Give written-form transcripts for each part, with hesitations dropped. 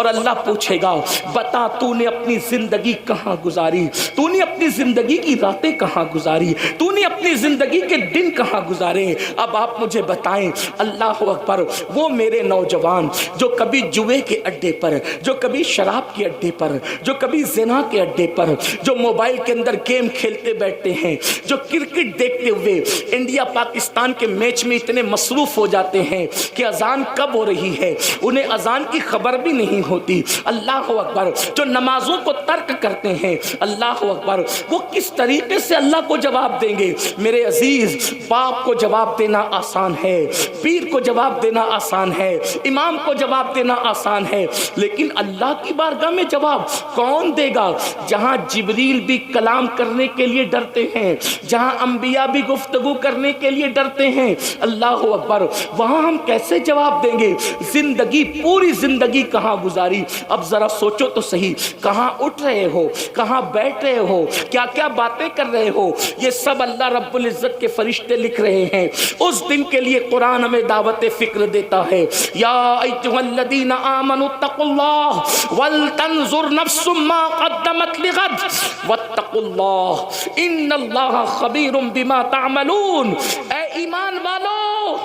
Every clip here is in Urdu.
اور اللہ پوچھے گا بتا تو نے اپنی زندگی کہاں گزاری، تو نے اپنی زندگی کی راتیں کہاں گزاری، تو نے اپنی زندگی کے دن کہاں گزارے، اب آپ مجھے بتائیں۔ اللہ اکبر، وہ میرے نوجوان جو کبھی جوئے کے اڈے پر، جو کبھی شراب کے اڈے پر، جو کبھی زنا کے اڈے پر، جو موبائل کے اندر گیم کھیلتے بیٹھتے ہیں، جو کرکٹ دیکھتے ہوئے انڈیا پاکستان کے میچ میں اتنے مصروف ہو جاتے ہیں کہ اذان کب ہو رہی ہے انہیں اذان کی خبر بھی نہیں ہوتی۔ اللہ اکبر، جو نمازوں کو ترک کرتے ہیں، اللہ اکبر، وہ کس طریقے سے اللہ کو جواب دیں گے؟ میرے عزیز، باپ کو جواب دینا آسان ہے، پیر کو جواب دینا آسان ہے، امام کو جواب دینا آسان ہے، لیکن اللہ کی بارگاہ میں جواب کون دے گا؟ جہاں جبریل بھی کلام کرنے کے لیے ڈرتے ہیں، جہاں انبیاء بھی گفتگو کرنے کے لیے ڈرتے ہیں، اللہ اکبر، وہاں ہم کیسے جواب دیں گے؟ زندگی، پوری زندگی کہاں گزاری؟ اب ذرا سوچو تو صحیح، کہاں اٹھ رہے ہو، کہاں بیٹھ رہے ہو، کیا کیا باتیں کر رہے ہو، یہ سب اللہ رب العزت کے فرشتے لکھ رہے ہیں۔ اس دن کے لیے قرآن ہمیں دعوت فکر دیتا ہے، یا ایھا الذین آمنوا اتقوا اللہ ولتنظر نفس ما قدمت لغد واتقوا اللہ ان اللہ خبیر بما تعملون۔ اے ایمان والو،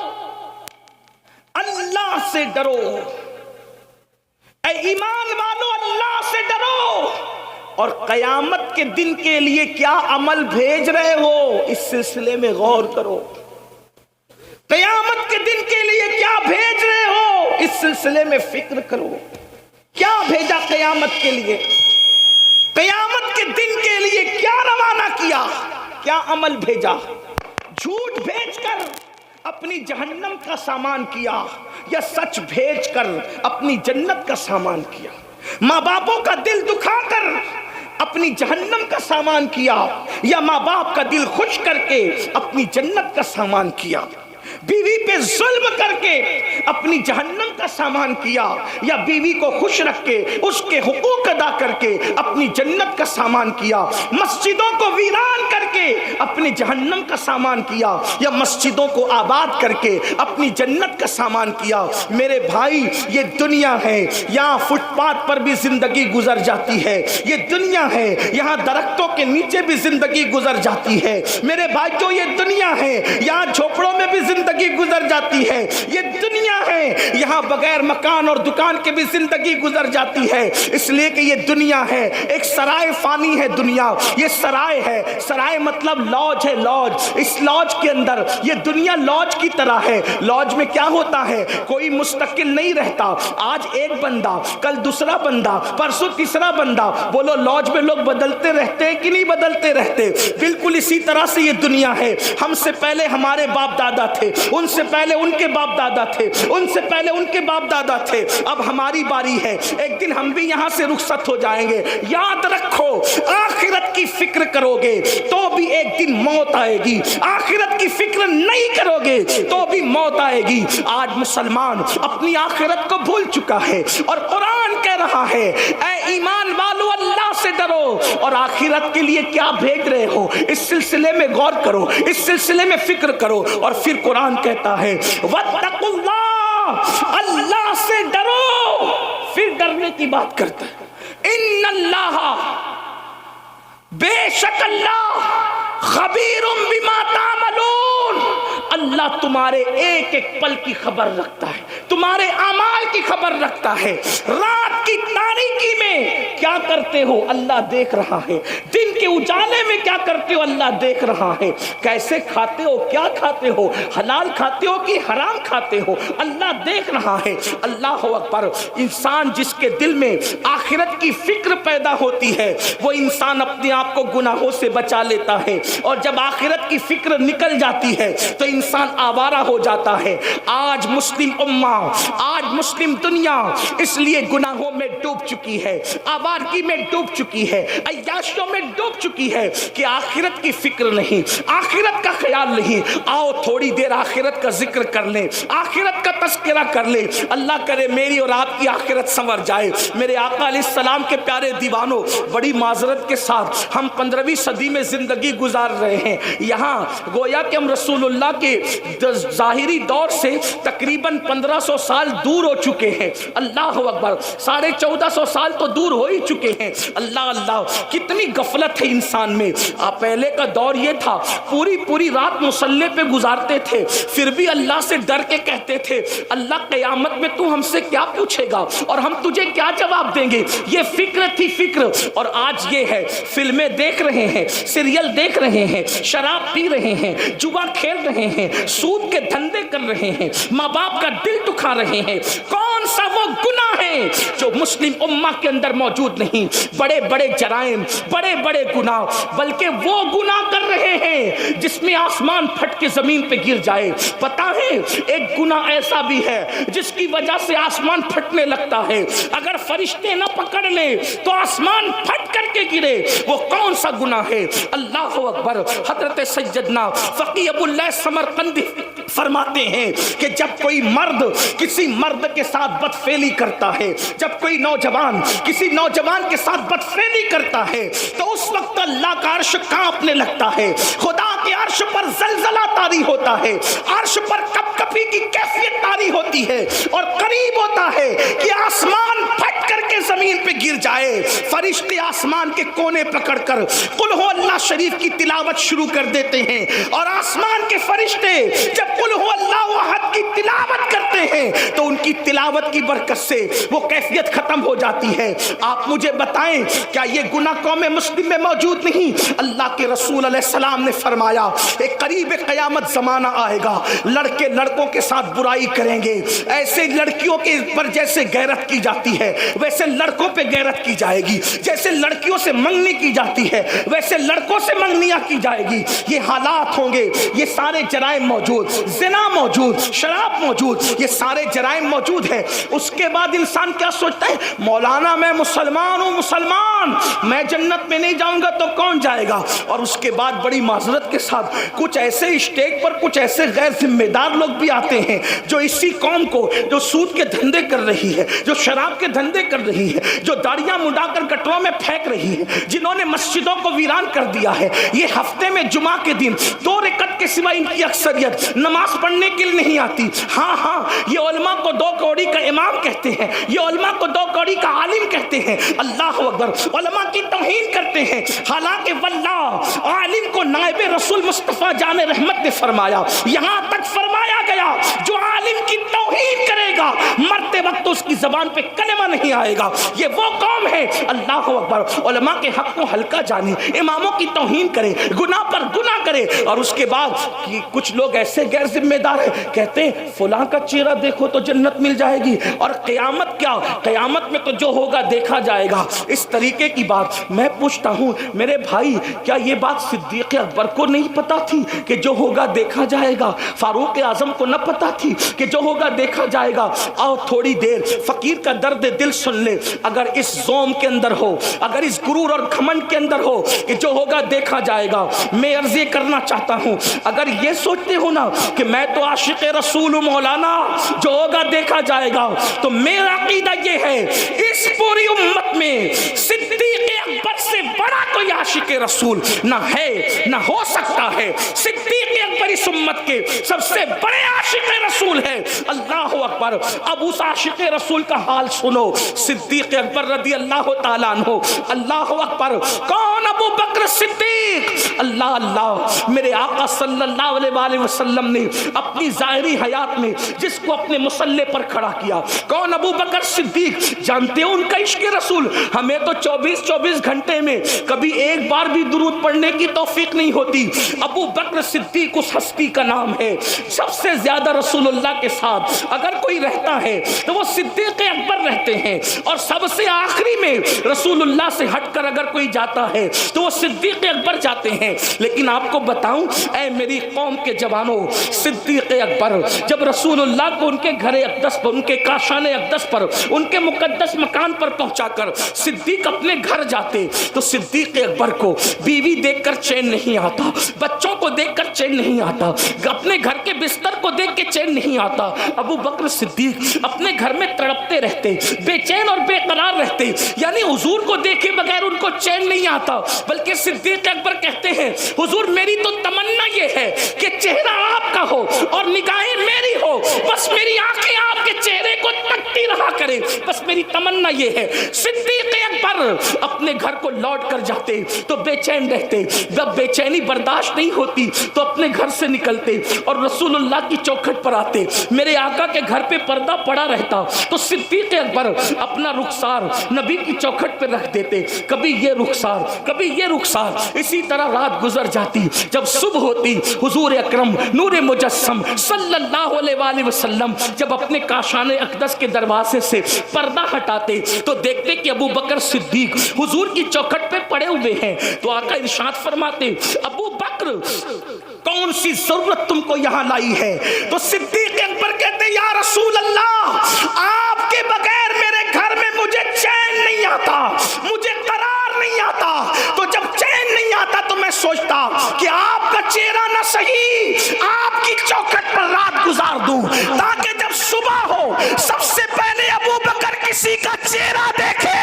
اللہ سے ڈرو، اے ایمان والو اللہ سے ڈرو، اور قیامت کے دن کے لیے کیا عمل بھیج رہے ہو اس سلسلے میں غور کرو۔ قیامت کے دن کے لیے کیا بھیج رہے ہو اس سلسلے میں فکر کرو۔ کیا بھیجا قیامت کے لیے؟ قیامت کے دن کے لیے کیا روانہ کیا؟ کیا عمل بھیجا؟ جھوٹ بھیج کر اپنی جہنم کا سامان کیا یا سچ بھیج کر اپنی جنت کا سامان کیا؟ ماں باپوں کا دل دکھا کر اپنی جہنم کا سامان کیا یا ماں باپ کا دل خوش کر کے اپنی جنت کا سامان کیا؟ بیوی پہ ظلم کر کے اپنی جہنم کا سامان کیا یا بیوی کو خوش رکھ کے اس کے حقوق ادا کر کے اپنی جنت کا سامان کیا؟ مسجدوں کو ویران کر کے اپنی جہنم کا سامان کیا یا مسجدوں کو آباد کر کے اپنی جنت کا سامان کیا؟ میرے بھائی، یہ دنیا ہے، یہاں فٹ پاتھ پر بھی زندگی گزر جاتی ہے، یہ دنیا ہے، یہاں درختوں کے نیچے بھی زندگی گزر جاتی ہے، میرے بھائی جو یہ دنیا ہے، یہاں جھوپڑوں میں بھی زندگی گزر جاتی ہے، یہ دنیا ہے، یہاں بغیر مکان اور دکان کے بھی زندگی گزر جاتی ہے، اس لیے کہ یہ دنیا ہے، ایک سرائے فانی ہے دنیا، یہ سرائے ہے، سرائے مطلب لاج ہے، لاج، اس لاج کے اندر یہ دنیا لاج کی طرح ہے۔ لاج میں کیا ہوتا ہے؟ کوئی مستقل نہیں رہتا، آج ایک بندہ، کل دوسرا بندہ، پرسوں تیسرا بندہ۔ بولو لاج میں لوگ بدلتے رہتے ہیں کہ نہیں بدلتے رہتے؟ بالکل اسی طرح سے یہ دنیا ہے، ہم سے پہلے ہمارے باپ دادا تھے، ان سے پہلے ان کے باپ دادا تھے، ان سے پہلے ان کے باپ دادا تھے، اب ہماری باری ہے، ایک دن ہم بھی یہاں سے رخصت ہو جائیں گے۔ یاد رکھو، آخرت کی فکر کرو گے تو بھی ایک دن موت آئے گی، آخرت کی فکر نہیں کرو گے تو بھی موت آئے گی۔ آج مسلمان اپنی آخرت کو بھول چکا ہے اور قرآن کہہ رہا ہے، اے ایمان والو اللہ سے ڈرو اور آخرت کے لیے کیا بھیج رہے ہو اس سلسلے میں غور کرو، اس سلسلے میں فکر کرو۔ اور پھر قرآن کہتا ہے واتقوا اللہ، اللہ سے ڈرو، پھر ڈرنے کی بات کرتا ہے، ان اللہ، بے شک اللہ، خبیر بما تعملون، اللہ تمہارے ایک ایک پل کی خبر رکھتا ہے، تمہارے اعمال کی خبر رکھتا ہے۔ رات کی تاریکی میں کیا کرتے ہو اللہ دیکھ رہا ہے، دن کے اجالے میں کیا کرتے ہو اللہ دیکھ رہا ہے، کیسے کھاتے ہو، کیا کھاتے ہو، حلال کھاتے ہو کہ حرام کھاتے ہو، اللہ دیکھ رہا ہے۔ اللہ اکبر، انسان جس کے دل میں آخرت کی فکر پیدا ہوتی ہے وہ انسان اپنے آپ کو گناہوں سے بچا لیتا ہے، اور جب آخرت کی فکر نکل جاتی ہے تو انسان آوارہ ہو جاتا ہے۔ آج مسلم امہ، آج مسلم دنیا اس لیے گناہوں میں ڈوب چکی ہے، آوارگی میں ڈوب چکی ہے، عیاشیوں میں ڈوب چکی ہے کہ آخرت کی فکر نہیں، آخرت کا خیال نہیں۔ آؤ تھوڑی دیر آخرت کا ذکر کر لیں، آخرت کا تذکرہ کر لیں، اللہ کرے میری اور آپ کی آخرت سنور جائے۔ میرے آقا علیہ السلام کے پیارے دیوانوں، بڑی معذرت کے ساتھ ہم 15ویں صدی میں زندگی گزار رہے ہیں۔ یہاں گویا کہ ہم رسول اللہ کے ظاہری دور سے تقریباً 1500 سال دور ہو چکے ہیں۔ اللہ اکبر، 1450 سال تو دور ہو ہی چکے ہیں۔ اللہ اللہ، کتنی غفلت ہے انسان میں۔ پہلے کا دور یہ تھا، پوری رات مصلی پہ گزارتے تھے، پھر بھی اللہ سے ڈر کے کہتے تھے اللہ قیامت میں تو ہم سے کیا پوچھے گا اور ہم تجھے کیا جواب دیں گے۔ یہ فکر تھی فکر، اور آج یہ ہے فلمیں دیکھ رہے ہیں، سیریل دیکھ رہے ہیں، شراب پی رہے ہیں، جوا کھیل رہے ہیں، سود کے دھندے کر رہے ہیں، ماں باپ کا دل دکھا رہے ہیں۔ کون سا وہ گناہ ہے جو مسلم امہ کے اندر موجود نہیں؟ بڑے بڑے جرائم، بڑے بڑے گناہ، بلکہ وہ گناہ کر رہے ہیں جس میں آسمان پھٹ کے زمین پہ گر جائے۔ پتہ ہے ایک گناہ ایسا بھی ہے جس کی وجہ سے آسمان پھٹنے لگتا ہے، اگر فرشتے نہ پکڑ لیں تو آسمان پھٹ کر کے گرے۔ وہ کون سا گناہ ہے؟ اللہ اکبر۔ حضرت سیدنا فقی ابو اللہ سمرقندی فرماتے ہیں کہ جب کوئی مرد کسی مرد کے ساتھ بدفعلی کرتا ہے، جب کوئی نوجوان کسی نوجوان کے ساتھ بدفعلی کرتا ہے تو اس وقت اللہ کا عرش کانپنے لگتا ہے، خدا کے عرش پر زلزلہ طاری ہوتا ہے، عرش پر کپ کپی کی کیفیت طاری ہوتی ہے، اور قریب ہوتا ہے کہ آسمان پھٹ کر کے زمین پہ گر جائے۔ فرشتے آسمان کے کونے پکڑ کر قل ہو اللہ شریف کی تلاوت شروع کر دیتے ہیں، اور آسمان کے فرشتے جب قل ہو اللہ احد کی تلاوت کرتے ہیں تو ان کی تلاوت کی برکت سے وہ کیفیت ختم ہو جاتی ہے۔ آپ مجھے بتائیں کیا یہ گناہ قوم مسلم میں موجود نہیں؟ اللہ کے رسول علیہ السلام نے فرمایا ایک قریب قیامت زمانہ آئے گا، لڑکے لڑکوں کے ساتھ برائی کریں گے، ایسے لڑکیوں کے پر جیسے غیرت کی جاتی ہے ویسے لڑکوں پہ غیرت کی جائے گی، جیسے لڑکیوں سے منگنی کی جاتی ہے ویسے لڑکوں سے منگنیاں کی جائے گی۔ یہ حالات ہوں گے، یہ سارے جرائم موجود، زنا موجود، شراب موجود، یہ سارے جرائم موجود ہیں۔ اس کے بعد انسان کیا سوچتا ہے؟ مولانا میں مسلمان ہوں، مسلمان میں جنت میں نہیں جاؤں گا تو کون جائے گا؟ اور اس کے بعد بڑی معذرت کے ساتھ کچھ ایسے اسٹیج پر کچھ ایسے غیر ذمہ دار لوگ بھی آتے ہیں جو اسی قوم کو، جو سود کے دھندے کر رہی ہے، جو شراب کے دھندے کر رہی ہے، جو داڑیاں مڈا کر گٹروں میں پھینک رہی ہے، جنہوں نے مسجدوں کو ویران کر دیا ہے، یہ ہفتے میں جمعہ کے دن 2 رکعت کے سوا ان کی اکثریت نماز پڑھنے کے لیے نہیں آتی۔ ہاں یہ علماء کو 2 کوڑی کا امام کہتے ہیں، یہ علماء کو 2 کوڑی کا عالم کہتے ہیں۔ اللہ اکبر، علماء کی توہین کرتے ہیں، حالانکہ واللہ عالم کو نائب رسول مصطفیٰ جان رحمت نے فرمایا، یہاں تک فرمایا گیا جو عالم کی توہین کرے گا مرتے وقت اس کی زبان پہ کلمہ نہیں آئے گا۔ یہ وہ قوم ہے، اللہ اکبر، علماء کے حق کو ہلکا جانے، اماموں کی توہین کرے، گناہ پر گناہ کرے، اور اس کے بعد کچھ لوگ ایسے غیر ذمہ دار ہیں کہتے ہیں فلاں کا چہرہ دیکھو تو جنت مل جائے گی، اور قیامت کیا، قیامت میں تو جو ہوگا دیکھا جائے گا۔ اس طریقے کی بات میں پوچھتا ہوں میرے بھائی، کیا یہ بات صدیق اکبر کو نہیں پتا تھی کہ جو ہوگا دیکھا جائے گا؟ فاروق اعظم کو نہ پتا تھی کہ جو ہوگا دیکھا جائے گا؟ آؤ تھوڑی دیر فقیر کا درد دل سن لے۔ اگر اس زوم کے اندر ہو، اگر اس غرور اور گھمنڈ کے اندر ہو کہ جو ہوگا دیکھا جائے گا، میں عرض یہ کرنا چاہتا ہوں، اگر یہ سوچتے ہو نا کہ میں تو عاشق رسول ہوں مولانا، جو ہوگا دیکھا جائے گا، تو میرا عقیدہ یہ ہے اس پوری امت میں صدیق اکبر سے بڑا کوئی عاشق رسول نہ ہے نہ ہو سکتا ہے۔ صدیق اکبر اس امت کے سب سے بڑے عاشق رسول ہے۔ اللہ اکبر، اب اس عاشق رسول کا حال سنو، صدیق اکبر رضی اللہ تعالیٰ عنہ۔ اللہ اکبر، کون ابو بکر صدیق؟ اللہ اللہ، میرے آقا صلی اللہ علیہ وآلہ وسلم نے اپنی ظاہری حیات میں جس کو اپنے مصلی پر کھڑا کیا، کون ابو بکر صدیق؟ جانتے ہو ان کا عشق رسول ہمیں تو 24 گھنٹے گھنٹے میں کبھی ایک بار بھی درود پڑھنے کی توفیق نہیں ہوتی. ابو بکر صدیق اس ہستی کا نام ہے سب سے زیادہ رسول اللہ کے ساتھ اگر کوئی رہتا ہے تو وہ صدیق اکبر رہتے ہیں, اور سب سے آخری میں رسول اللہ سے ہٹ کر اگر کوئی جاتا ہے تو وہ صدیق اکبر جاتے ہیں. لیکن آپ کو بتاؤں اے میری قوم کے جوانوں, صدیق اکبر جب رسول اللہ کو ان کے گھر اقدس پر, ان کے کاشان اقدس پر, ان کے مقدس مکان پر پہنچا کر صدیق اپنے گھر جاتے تو صدیق اکبر کو بیوی دیکھ کر چین نہیں آتا, بچوں کو دیکھ کر چین نہیں آتا, اپنے گھر کے بستر کو دیکھ کے چین نہیں آتا. ابو بکر صدیق اپنے گھر میں تڑپتے رہتے, بے چین اور بے قرار رہتے, یعنی حضور کو دیکھے بغیر ان کو چین نہیں آتا. بلکہ صدیق اکبر کہتے ہیں حضور میری تو تمنا یہ ہے کہ چہرہ آپ کا ہو اور نگاہیں میری ہو, بس میری آنکھیں آپ کے چہرے کو تکتی رہا کرے, بس میری تمنا یہ ہے. صدیق اکبر اپنے گھر کو لوٹ کر جاتے تو بے چین رہتے, جب بے چینی برداشت نہیں ہوتی تو اپنے گھر سے نکلتے اور رسول اللہ کی چوکھٹ پر آتے. میرے آقا کے گھر پہ پردہ پڑا رہتا تو صدیق اکبر اپنا رخسار نبی کی چوکھٹ پہ رکھ دیتے, کبھی یہ رخسار کبھی یہ رخسار. اسی طرح رات گزر جاتی, جب صبح ہوتی حضور اکرم نور مجسم صلی اللہ علیہ وآلہ وسلم جب اپنے کاشان اقدس کے دروازے سے پردہ ہٹاتے تو دیکھتے کہ ابو بکر صدیق حضور کی چوکھٹ پہ پڑے ہوئے ہیں. تو آقا ارشاد فرماتے ابو بکر کون سی ضرورت تم کو یہاں لائی ہے؟ تو صدیق اکبر کہتے یا رسول اللہ آپ کے بغیر میرے گھر میں مجھے چین نہیں آتا, مجھے قرار نہیں آتا. تو جب چین نہیں آتا تو میں سوچتا کہ آپ کا چہرہ نہ صحیح آپ کی چوکھٹ پر رات گزار دوں تاکہ جب صبح ہو سب سے پہلے ابو بکر کسی کا چہرہ دیکھے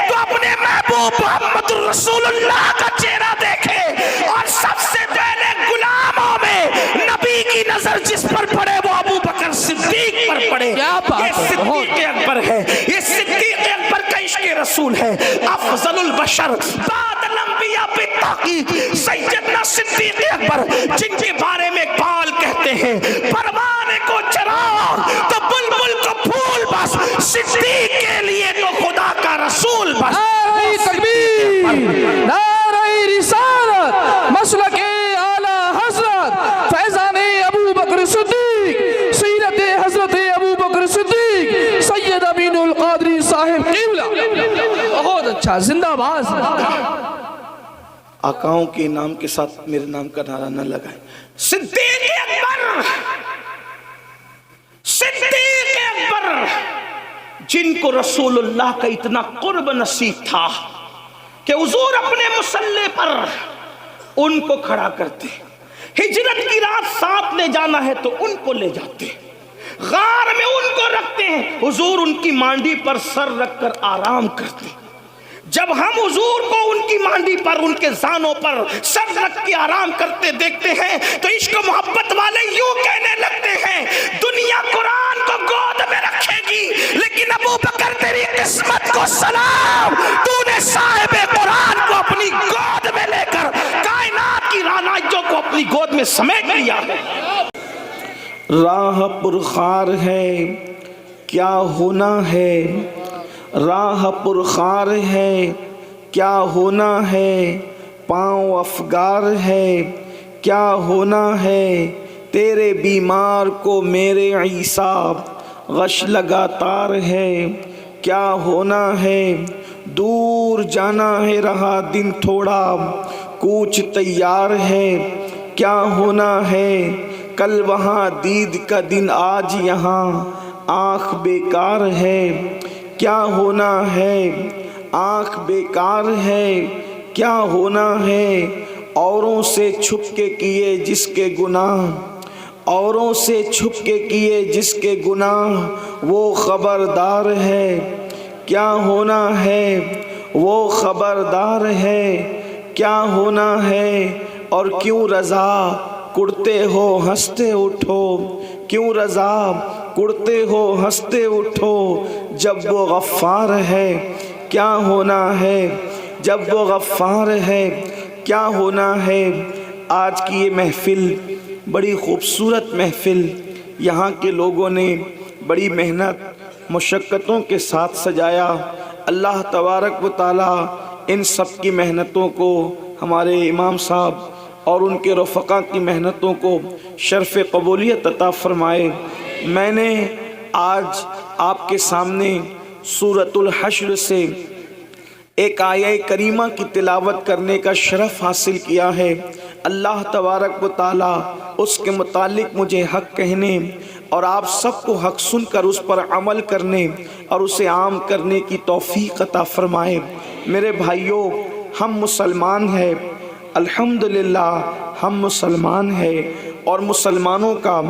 تو اپنے محبوب محمد رسول اللہ کا چہرہ دیکھے, اور سب سے پہلے غلاموں میں نبی کی نظر جس پر پڑے وہ ابو بکر صدیق پر پڑے. یہ صدیق اکبر ہے, یہ صدیق اکبر کا عشق رسول ہے. افضل البشر بعد الانبیاء بالتحقیق سیدنا صدیق اکبر, جن کے بارے میں اقبال کہتے ہیں پروانے کو چراغ تو بلبل کو پھول, بس صدیق کے لیے تو خدا کا رسول بس. نعرہ تکبیر, نعرہ رسالت, مسلک اعلی حضرت فیضان ابو بکر صدیق, سیرت حضرت ابو بکر صدیق سید امین القادری صاحب قبلہ. بہت اچھا, زندہ باز. آقاؤں کے نام کے ساتھ میرے نام کا نعرہ نہ لگائیں. صدیق اکبر, صدیق اکبر جن کو رسول اللہ کا اتنا قرب نصیب تھا کہ حضور اپنے مصلی پر ان کو کھڑا کرتے, ہجرت کی رات ساتھ لے جانا ہے تو ان کو لے جاتے, غار میں ان کو رکھتے ہیں, حضور ان کی مانڈی پر سر رکھ کر آرام کرتے. جب ہم حضور کو ان کی مانڈی پر, ان کے زانوں پر سر رکھ کے آرام کرتے دیکھتے ہیں تو عشق و محبت والے یوں کہنے لگتے ہیں دنیا قرآن کو گود میں رکھے گی لیکن ابو بکر تیری قسمت کو سلام, تو نے صاحب قرآن کو اپنی گود میں لے کر کائنات کی رانائیوں کو اپنی گود میں سمیٹ لیا ہے. راہ پرخار ہے کیا ہونا ہے, راہ پرخار ہے کیا ہونا ہے, پاؤں افگار ہے کیا ہونا ہے, تیرے بیمار کو میرے عیسیٰ غش لگاتار ہے کیا ہونا ہے, دور جانا ہے رہا دن تھوڑا کوچ تیار ہے کیا ہونا ہے, کل وہاں دید کا دن آج یہاں آنکھ بیکار ہے کیا ہونا ہے, آنکھ بیکار ہے کیا ہونا ہے, اوروں سے چھپ کے کیے جس کے گناہ, اوروں سے چھپ کے کیے جس کے گناہ وہ خبردار ہے کیا ہونا ہے, وہ خبردار ہے کیا ہونا ہے, اور کیوں رضا کڑتے ہو ہنستے اٹھو, کیوں رضا کڑتے ہو ہنستے اٹھو, جب وہ غفار ہے کیا ہونا ہے, جب وہ غفار ہے کیا ہونا ہے. آج کی یہ محفل بڑی خوبصورت محفل, یہاں کے لوگوں نے بڑی محنت مشقتوں کے ساتھ سجایا. اللہ تبارک و تعالی ان سب کی محنتوں کو، ہمارے امام صاحب اور ان کے رفقا کی محنتوں کو شرف قبولیت عطا فرمائے۔ میں نے آج آپ کے سامنے سورۃ الحشر سے ایک آیہ کریمہ کی تلاوت کرنے کا شرف حاصل کیا ہے۔ اللہ تبارک و تعالیٰ اس کے متعلق مجھے حق کہنے اور آپ سب کو حق سن کر اس پر عمل کرنے اور اسے عام کرنے کی توفیق عطا فرمائے۔ میرے بھائیوں، ہم مسلمان ہیں، الحمدللہ ہم مسلمان ہیں، اور مسلمانوں کا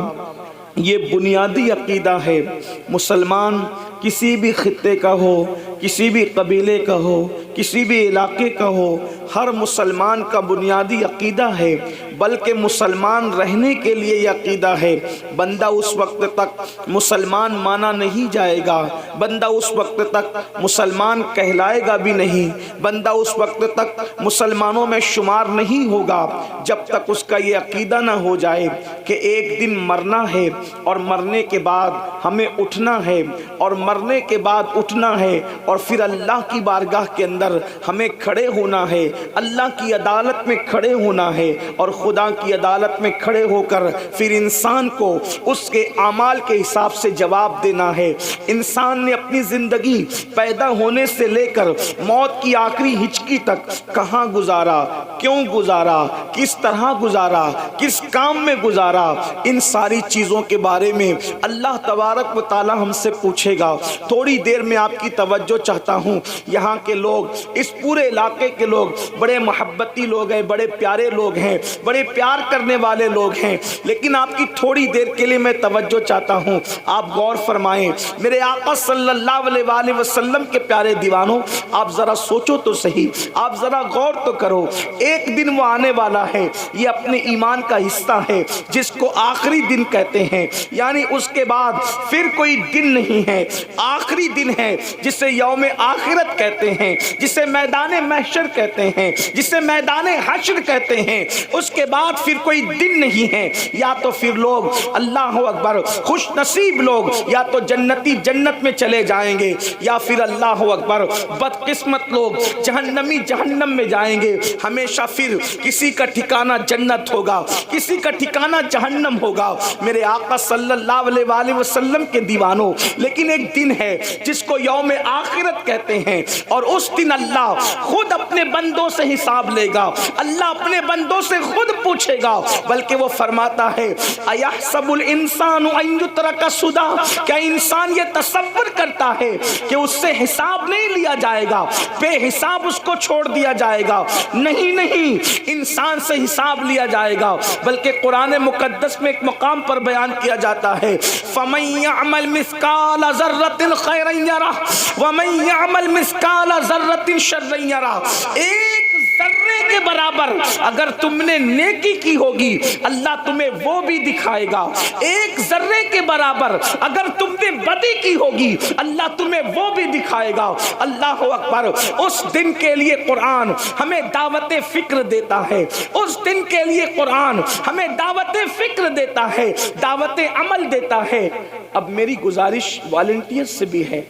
یہ بنیادی عقیدہ ہے۔ مسلمان کسی بھی خطے کا ہو، کسی بھی قبیلے کا ہو، کسی بھی علاقے کا ہو، ہر مسلمان کا بنیادی عقیدہ ہے، بلکہ مسلمان رہنے کے لیے یہ عقیدہ ہے۔ بندہ اس وقت تک مسلمان مانا نہیں جائے گا، بندہ اس وقت تک مسلمان کہلائے گا بھی نہیں، بندہ اس وقت تک مسلمانوں میں شمار نہیں ہوگا جب تک اس کا یہ عقیدہ نہ ہو جائے کہ ایک دن مرنا ہے، اور مرنے کے بعد ہمیں اٹھنا ہے، اور مرنے کے بعد اٹھنا ہے، اور پھر اللہ کی بارگاہ کے اندر ہمیں کھڑے ہونا ہے، اللہ کی عدالت میں کھڑے ہونا ہے، اور خدا کی عدالت میں کھڑے ہو کر پھر انسان کو اس کے اعمال کے حساب سے جواب دینا ہے۔ انسان نے اپنی زندگی پیدا ہونے سے لے کر موت کی آخری ہچکی تک کہاں گزارا، کیوں گزارا، کس طرح گزارا، کس کام میں گزارا، ان ساری چیزوں کے بارے میں اللہ تبارک و تعالی ہم سے پوچھے گا۔ تھوڑی دیر میں آپ کی توجہ چاہتا ہوں۔ یہاں کے لوگ، اس پورے علاقے کے لوگ بڑے محبتی لوگ ہیں، بڑے پیارے لوگ ہیں، بڑے پیار کرنے والے لوگ ہیں، لیکن آپ کی تھوڑی دیر کے لیے میں توجہ چاہتا ہوں۔ آپ غور فرمائیں، میرے آقا صلی اللہ علیہ وآلہ وسلم کے پیارے دیوانوں، آپ ذرا سوچو تو صحیح، آپ ذرا غور تو کرو۔ ایک دن وہ آنے والا ہے، یہ اپنے ایمان کا حصہ ہے، جس کو آخری دن کہتے ہیں، یعنی اس کے بعد پھر کوئی دن نہیں ہے، آخری دن ہے، جسے یوم آخرت کہتے ہیں، جسے میدان محشر کہتے ہیں، جسے میدان حشر کہتے ہیں۔ اس کے بعد پھر کوئی دن نہیں ہے۔ یا تو پھر لوگ، اللہ اکبر، خوش نصیب لوگ یا تو جنتی جنت میں چلے جائیں گے، یا پھر اللہ اکبر بدقسمت لوگ جہنمی جہنم میں جائیں گے۔ ہمیشہ پھر کسی کا ٹھکانہ جنت ہوگا، کسی کا ٹھکانہ جہنم ہوگا، میرے آقا صلی اللہ علیہ وآلہ وسلم کے دیوانوں۔ لیکن ایک دن ہے جس کو یوم آخرت کہتے ہیں، اور اس دن اللہ خود اپنے بندوں سے حساب لے گا، اللہ اپنے بندوں سے خود پوچھے گا، بلکہ وہ فرماتا ہے اَيَحْسَبُ الْإِنسَانُ أَن يُتْرَكَ سُدًى، کیا انسان یہ تصور کرتا ہے کہ اس سے حساب نہیں لیا جائے گا، بے حساب اس کو چھوڑ دیا جائے گا؟ نہیں نہیں، انسان سے حساب لیا جائے گا، بلکہ قرآن مقدس میں ایک مقام پر بیان کیا جاتا ہے فَمَن يَعْمَلْ مِثْقَالَ ذَرَّةٍ خَيْرًا يَرَهُ وَمَن يَعْمَلْ مِثْقَالَ ذَرَّةٍ شَرًّا يَرَهُ۔ ایک ذرے کے برابر اگر تم نے نیکی کی ہوگی، اللہ تمہیں وہ بھی دکھائے گا۔ ایک ذرے کے برابر اگر تم نے بدی کی ہوگی، اللہ تمہیں وہ بھی دکھائے گا۔ اللہ اکبر۔ اس دن کے لیے قرآن ہمیں دعوت فکر دیتا ہے، اس دن کے لیے قرآن ہمیں دعوت فکر دیتا ہے، دعوت عمل دیتا ہے۔ اب میری گزارش والنٹیئر سے بھی ہے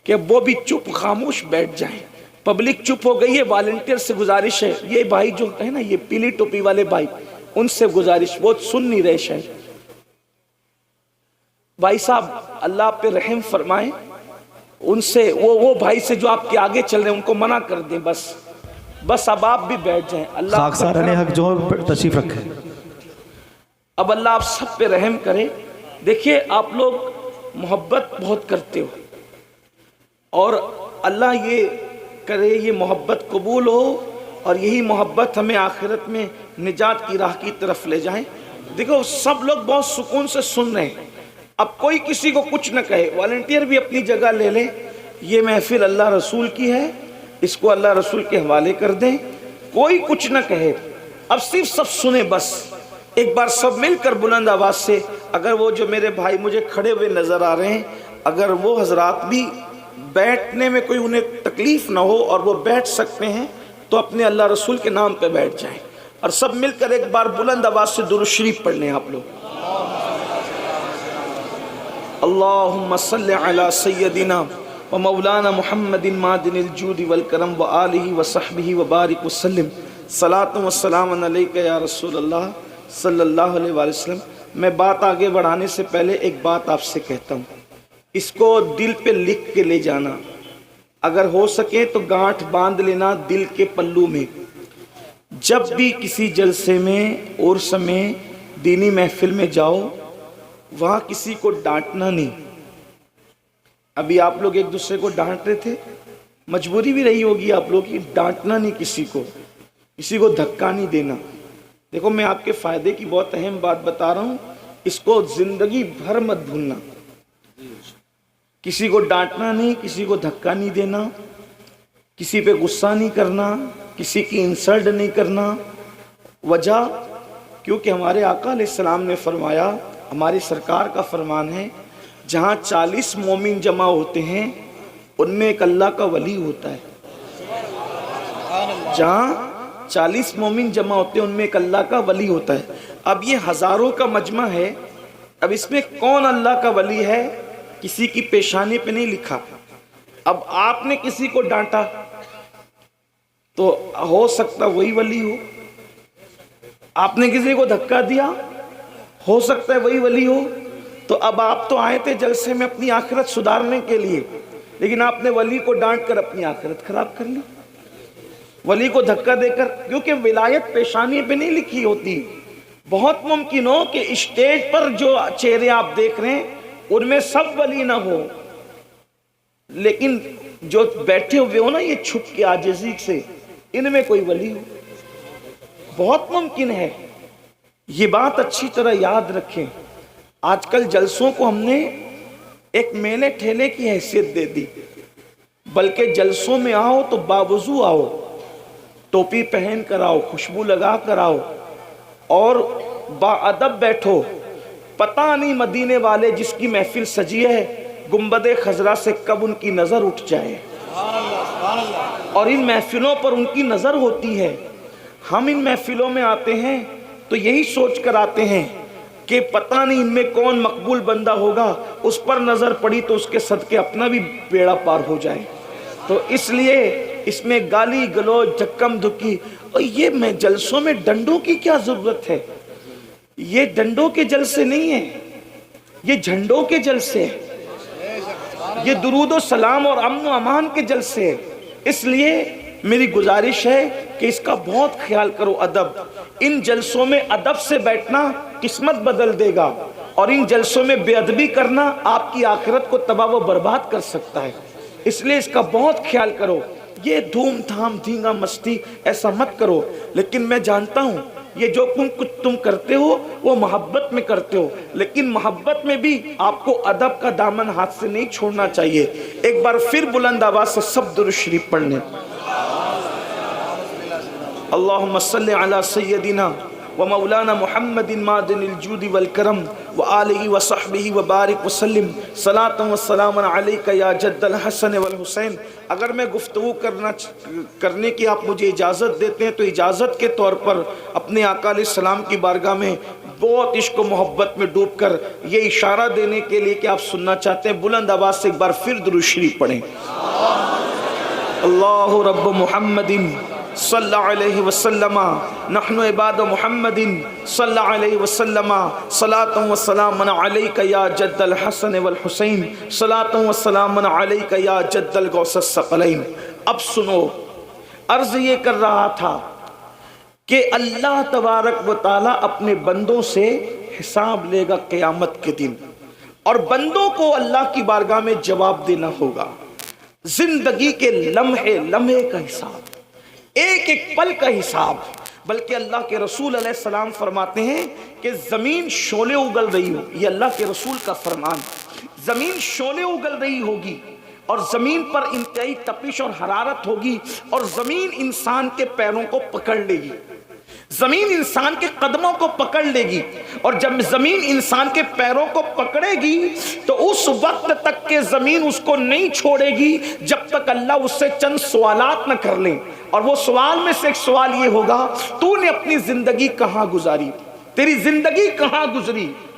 کہ وہ بھی چپ خاموش بیٹھ جائیں۔ پبلک چپ ہو گئی ہے، والنٹیئر سے گزارش ہے، یہ بھائی جو ہے نا، یہ پیلی ٹوپی والے بھائی، ان سے گزارش، وہ سن نہیں رہے شاید۔ بھائی صاحب اللہ آپ پہ رحم فرمائیں، ان سے وہ بھائی سے جو آپ کے آگے چل رہے ہیں ان کو منع کر دیں، بس اب آپ بھی بیٹھ جائیں۔ اللہ خاکسارِ حق جو تشریف رکھے۔ اب اللہ آپ سب پہ رحم کرے۔ دیکھیے آپ لوگ محبت بہت کرتے ہو، اور اللہ یہ کرے یہ محبت قبول ہو، اور یہی محبت ہمیں آخرت میں نجات کی راہ کی طرف لے جائیں۔ دیکھو سب لوگ بہت سکون سے سن رہے ہیں، اب کوئی کسی کو کچھ نہ کہے، والنٹیئر بھی اپنی جگہ لے لیں۔ یہ محفل اللہ رسول کی ہے، اس کو اللہ رسول کے حوالے کر دیں، کوئی کچھ نہ کہے، اب صرف سب سنیں۔ بس ایک بار سب مل کر بلند آواز سے، اگر وہ جو میرے بھائی مجھے کھڑے ہوئے نظر آ رہے ہیں، اگر وہ حضرات بھی بیٹھنے میں کوئی انہیں تکلیف نہ ہو اور وہ بیٹھ سکتے ہیں تو اپنے اللہ رسول کے نام پہ بیٹھ جائیں، اور سب مل کر ایک بار بلند آواز سے درود شریف پڑھ لیں آپ لوگ۔ اللہم صلی علی سیدنا و مولانا محمد معدن الجود والکرم و آلہ و صحبہ و بارک وسلم صلاۃ و سلام علیک یا رسول اللہ صلی اللہ علیہ وآلہ وسلم۔ میں بات آگے بڑھانے سے پہلے ایک بات آپ سے کہتا ہوں، اس کو دل پہ لکھ کے لے جانا، اگر ہو سکے تو گانٹھ باندھ لینا دل کے پلو میں۔ جب بھی کسی جلسے میں عرس میں دینی محفل میں جاؤ، وہاں کسی کو ڈانٹنا نہیں۔ ابھی آپ لوگ ایک دوسرے کو ڈانٹ رہے تھے، مجبوری بھی رہی ہوگی آپ لوگ کی، ڈانٹنا نہیں کسی کو دھکا نہیں دینا۔ دیکھو میں آپ کے فائدے کی بہت اہم بات بتا رہا ہوں، اس کو زندگی بھر مت بھولنا۔ کسی کو ڈانٹنا نہیں، کسی کو دھکا نہیں دینا، کسی پہ غصہ نہیں کرنا، کسی کی انسلٹ نہیں کرنا۔ وجہ کیونکہ ہمارے آقا علیہ السلام نے فرمایا، ہماری سرکار کا فرمان ہے، جہاں 40 مومن جمع ہوتے ہیں ان میں ایک اللہ کا ولی ہوتا ہے۔ جہاں 40 مومن جمع ہوتے ہیں ان میں ایک اللہ کا ولی ہوتا ہے۔ اب یہ ہزاروں کا مجمع ہے، اب اس میں کون اللہ کا ولی ہے کسی کی پیشانی پہ نہیں لکھا۔ اب آپ نے کسی کو ڈانٹا تو ہو سکتا وہی ولی ہو، آپ نے کسی کو دھکا دیا ہو سکتا ہے وہی ولی ہو۔ تو اب آپ تو آئے تھے جلسے میں اپنی آخرت سدھارنے کے لیے، لیکن آپ نے ولی کو ڈانٹ کر اپنی آخرت خراب کر لی، ولی کو دھکا دے کر۔ کیونکہ ولایت پیشانی پہ نہیں لکھی ہوتی۔ بہت ممکن ہو کہ اسٹیج پر جو چہرے آپ دیکھ رہے ہیں ان میں سب ولی نہ ہو، لیکن جو بیٹھے ہوئے ہو نا یہ چھپ کے عاجزی سے، ان میں کوئی ولی ہو، بہت ممکن ہے۔ یہ بات اچھی طرح یاد رکھیں۔ آج کل جلسوں کو ہم نے ایک میلے ٹھیلے کی حیثیت دے دی، بلکہ جلسوں میں آؤ تو باوضو آؤ، ٹوپی پہن کر آؤ، خوشبو لگا کر آؤ اور با ادب بیٹھو۔ پتہ نہیں مدینے والے جس کی محفل سجی ہے گنبد خضرا سے کب ان کی نظر اٹھ جائے، اور ان محفلوں پر ان کی نظر ہوتی ہے۔ ہم ان محفلوں میں آتے ہیں تو یہی سوچ کر آتے ہیں کہ پتہ نہیں ان میں کون مقبول بندہ ہوگا، اس پر نظر پڑی تو اس کے صدقے اپنا بھی بیڑا پار ہو جائے۔ تو اس لیے اس میں گالی گلوچ دھکم دھکی، اور یہ میں جلسوں میں ڈنڈوں کی کیا ضرورت ہے؟ یہ ڈنڈوں کے جلسے نہیں ہیں، یہ جھنڈوں کے جلسے ہیں، یہ درود و سلام اور امن و امان کے جلسے ہیں۔ اس لیے میری گزارش ہے کہ اس کا بہت خیال کرو۔ ادب، ان جلسوں میں ادب سے بیٹھنا قسمت بدل دے گا، اور ان جلسوں میں بے ادبی کرنا آپ کی آخرت کو تباہ و برباد کر سکتا ہے۔ اس لیے اس کا بہت خیال کرو۔ یہ دھوم دھام دھینگا مستی ایسا مت کرو۔ لیکن میں جانتا ہوں یہ جو کچھ تم کرتے ہو وہ محبت میں کرتے ہو، لیکن محبت میں بھی آپ کو ادب کا دامن ہاتھ سے نہیں چھوڑنا چاہیے۔ ایک بار پھر بلند آواز سے سب درود شریف پڑھ لیں۔ اللہم صلی علی سیدنا و مولانا محمد معدن الجود والکرم و آلہ و صحبہ و بارک وسلم صلاۃ و سلام علیک یا جد الحسن والحسین۔ اگر میں گفتگو کرنے کی آپ مجھے اجازت دیتے ہیں تو اجازت کے طور پر اپنے آقا علیہ السلام کی بارگاہ میں بہت عشق و محبت میں ڈوب کر یہ اشارہ دینے کے لیے کہ آپ سننا چاہتے ہیں، بلند آواز سے ایک بار پھر درود شریف پڑھیں۔ اللہ رب محمد صلی اللہ علیہ وسلم نحن عباد محمد صلی اللہ علیہ وسلم صلاۃ و سلام علیک یا جد الحسن والحسین صلاۃ و سلام علیک یا جد الغوث الثقلین۔ اب سنو، عرض یہ کر رہا تھا کہ اللہ تبارک و تعالیٰ اپنے بندوں سے حساب لے گا قیامت کے دن، اور بندوں کو اللہ کی بارگاہ میں جواب دینا ہوگا۔ زندگی کے لمحے لمحے کا حساب، ایک ایک پل کا حساب۔ بلکہ اللہ کے رسول علیہ السلام فرماتے ہیں کہ زمین شعلے اگل رہی ہو، یہ اللہ کے رسول کا فرمان، زمین شعلے اگل رہی ہوگی اور زمین پر انتہائی تپش اور حرارت ہوگی، اور زمین انسان کے پیروں کو پکڑ لے گی، زمین انسان کے قدموں کو پکڑ لے گی، اور جب زمین انسان کے پیروں کو پکڑے گی تو اس وقت تک کہ زمین اس کو نہیں چھوڑے گی جب تک اللہ اس سے چند سوالات نہ کر لیں۔ اور وہ سوال میں سے ایک سوال یہ ہوگا، تو نے اپنی زندگی کہاں گزاری، تیری زندگی کہاں گزری؟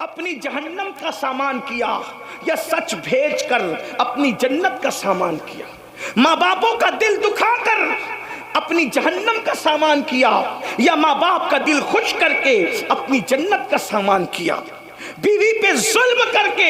اپنی جہنم کا سامان کیا یا سچ بھیج کر اپنی جنت کا سامان کیا؟ ماں باپوں کا دل دکھا کر اپنی جہنم کا سامان کیا یا ماں باپ کا دل خوش کر کے اپنی جنت کا سامان کیا؟ بیوی پہ ظلم کر کے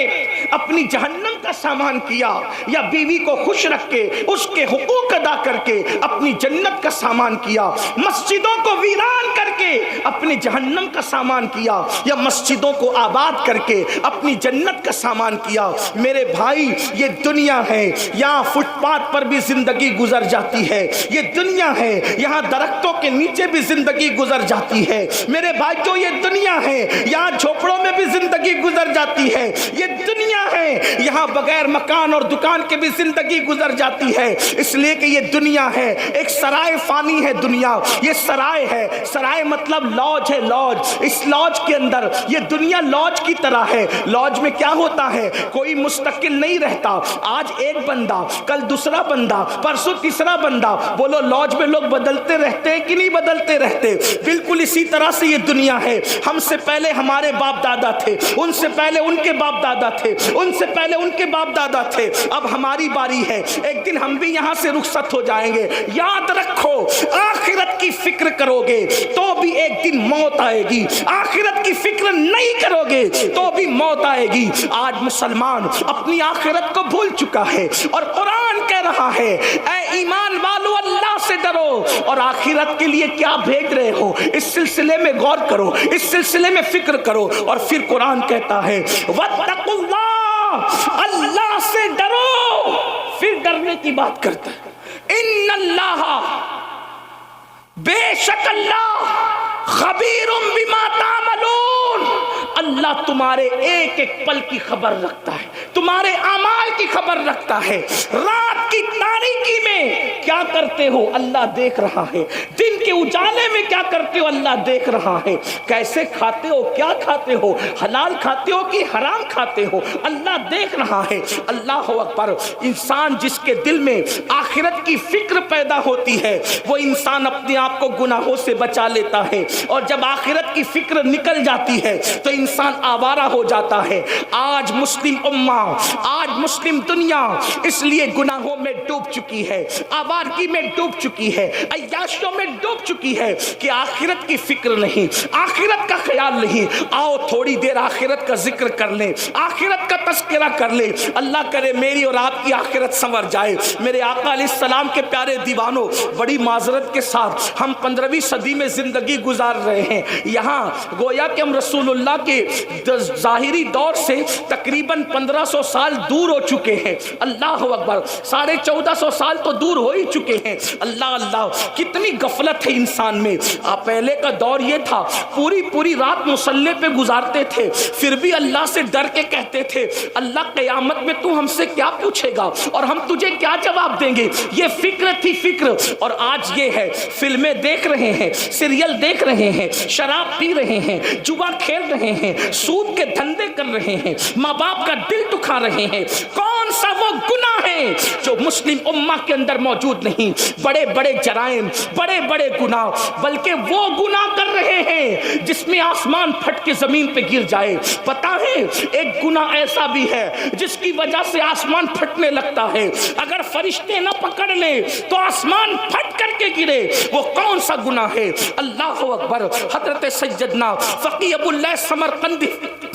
اپنی جہنم کا سامان کیا یا بیوی کو خوش رکھ کے اس کے حقوق ادا کر کے اپنی جنت کا سامان کیا؟ مسجدوں کو ویران کر کے اپنی جہنم کا سامان کیا یا مسجدوں کو آباد کر کے اپنی جنت کا سامان کیا؟ میرے بھائی یہ دنیا ہے، یہاں فٹ پاتھ پر بھی زندگی گزر جاتی ہے، یہ دنیا ہے یہاں درختوں کے نیچے بھی زندگی گزر جاتی ہے، میرے بھائی جو یہ دنیا ہے یہاں جھوپڑوں میں بھی زندگی گزر جاتی ہے، یہ دنیا ہے یہاں بغیر مکان اور دکان کے بھی زندگی گزر جاتی ہے، اس لیے کہ یہ دنیا ہے ایک سرائے فانی ہے، دنیا یہ سرائے ہے، سرائے مطلب لاج ہے، لاج، اس لاج کے اندر یہ دنیا لاج کی طرح ہے۔ لاج میں کیا ہوتا ہے؟ کوئی مستقل نہیں رہتا، آج ایک بندہ، کل دوسرا بندہ، پرسوں تیسرا بندہ۔ بولو لاج میں لوگ بدلتے رہتے ہیں کہ نہیں بدلتے رہتے؟ بالکل اسی طرح سے یہ دنیا ہے، ہم سے پہلے ہمارے باپ دادا تھے، ان سے پہلے ان کے باپ دادا تھے، ان سے پہلے ان کے باپ دادا تھے، اب ہماری باری ہے، ایک دن ہم بھی یہاں سے رخصت ہو جائیں گے۔ یاد رکھو آخرت کی فکر کرو گے تو بھی ایک دن موت آئے گی، آخرت کی فکر نہیں کرو گے تو بھی موت آئے گی۔ آج مسلمان اپنی آخرت کو بھول چکا ہے اور قرآن کہہ رہا ہے اے ایمان والو اللہ سے ڈرو اور آخرت کے لیے کیا بھیج رہے ہو اس سلسلے میں غور کرو، اس سلسلے میں فکر کرو۔ اور پھر قرآن کہتا ہے واتقوا اللہ، اللہ سے ڈرو، پھر ڈرنے کی بات کرتا ہے ان اللہ، بے شک اللہ، خبیر بما تعملون، اللہ تمہارے ایک ایک پل کی خبر رکھتا ہے، تمہارے اعمال کی خبر رکھتا ہے۔ رات کی تاریکی میں کیا کرتے ہو اللہ دیکھ رہا ہے، دن کے اجالے میں کیا کرتے ہو اللہ دیکھ رہا ہے، کیسے کھاتے ہو، کیا کھاتے ہو، حلال کھاتے ہو کہ حرام کھاتے ہو، اللہ دیکھ رہا ہے۔ اللہ اکبر۔ انسان جس کے دل میں آخرت کی فکر پیدا ہوتی ہے وہ انسان اپنے آپ کو گناہوں سے بچا لیتا ہے، اور جب آخرت کی فکر نکل جاتی ہے تو انسان آوارہ ہو جاتا ہے۔ آج مسلم امہ، آج مسلم دنیا اس لیے گناہوں میں ڈوب چکی ہے، آوارگی میں ڈوب چکی ہے، عیاشیوں میں ڈوب چکی ہے کہ آخرت کی فکر نہیں، آخرت کا خیال نہیں۔ آؤ تھوڑی دیر آخرت کا ذکر کر لیں، آخرت کا تذکرہ کر لیں، اللہ کرے میری اور آپ کی آخرت سنور جائے۔ میرے آقا علیہ السلام کے پیارے دیوانوں، بڑی معذرت کے ساتھ ہم 15ویں صدی میں زندگی گزار رہے ہیں، یہاں گویا کہ ہم رسول اللہ کے ظاہری دور سے تقریباً 1500 سال دور ہو چکے ہیں۔ اللہ اکبر، 1450 سال تو دور ہو ہی چکے ہیں۔ اللہ اللہ، کتنی غفلت ہے انسان میں۔ پہلے کا دور یہ تھا پوری رات مصلی پہ گزارتے تھے، پھر بھی اللہ سے ڈر کے کہتے تھے اللہ قیامت میں تو ہم سے کیا پوچھے گا اور ہم تجھے کیا جواب دیں گے۔ یہ فکر تھی فکر، اور آج یہ ہے فلمیں دیکھ رہے ہیں، سیریل دیکھ رہے ہیں، شراب پی رہے ہیں، جوا کھیل رہے ہیں، سود کے دھندے کر رہے ہیں، ماں باپ کا دل دکھا رہے ہیں۔ کون سا وہ گناہ ہے جو مسلم امہ کے اندر موجود نہیں؟ بڑے بڑے جرائم، بڑے بڑے گناہ، بلکہ وہ گناہ کر رہے ہیں جس میں آسمان پھٹ کے زمین پہ گر جائے۔ پتا ہے ایک گناہ ایسا بھی ہے جس کی وجہ سے آسمان پھٹنے لگتا ہے، اگر فرشتے نہ پکڑ لیں تو آسمان پھٹ کر کے گرے۔ وہ کون سا گناہ ہے؟ اللہ اکبر۔ حضرت سیدنا فقی ابو اللہ سمرقندی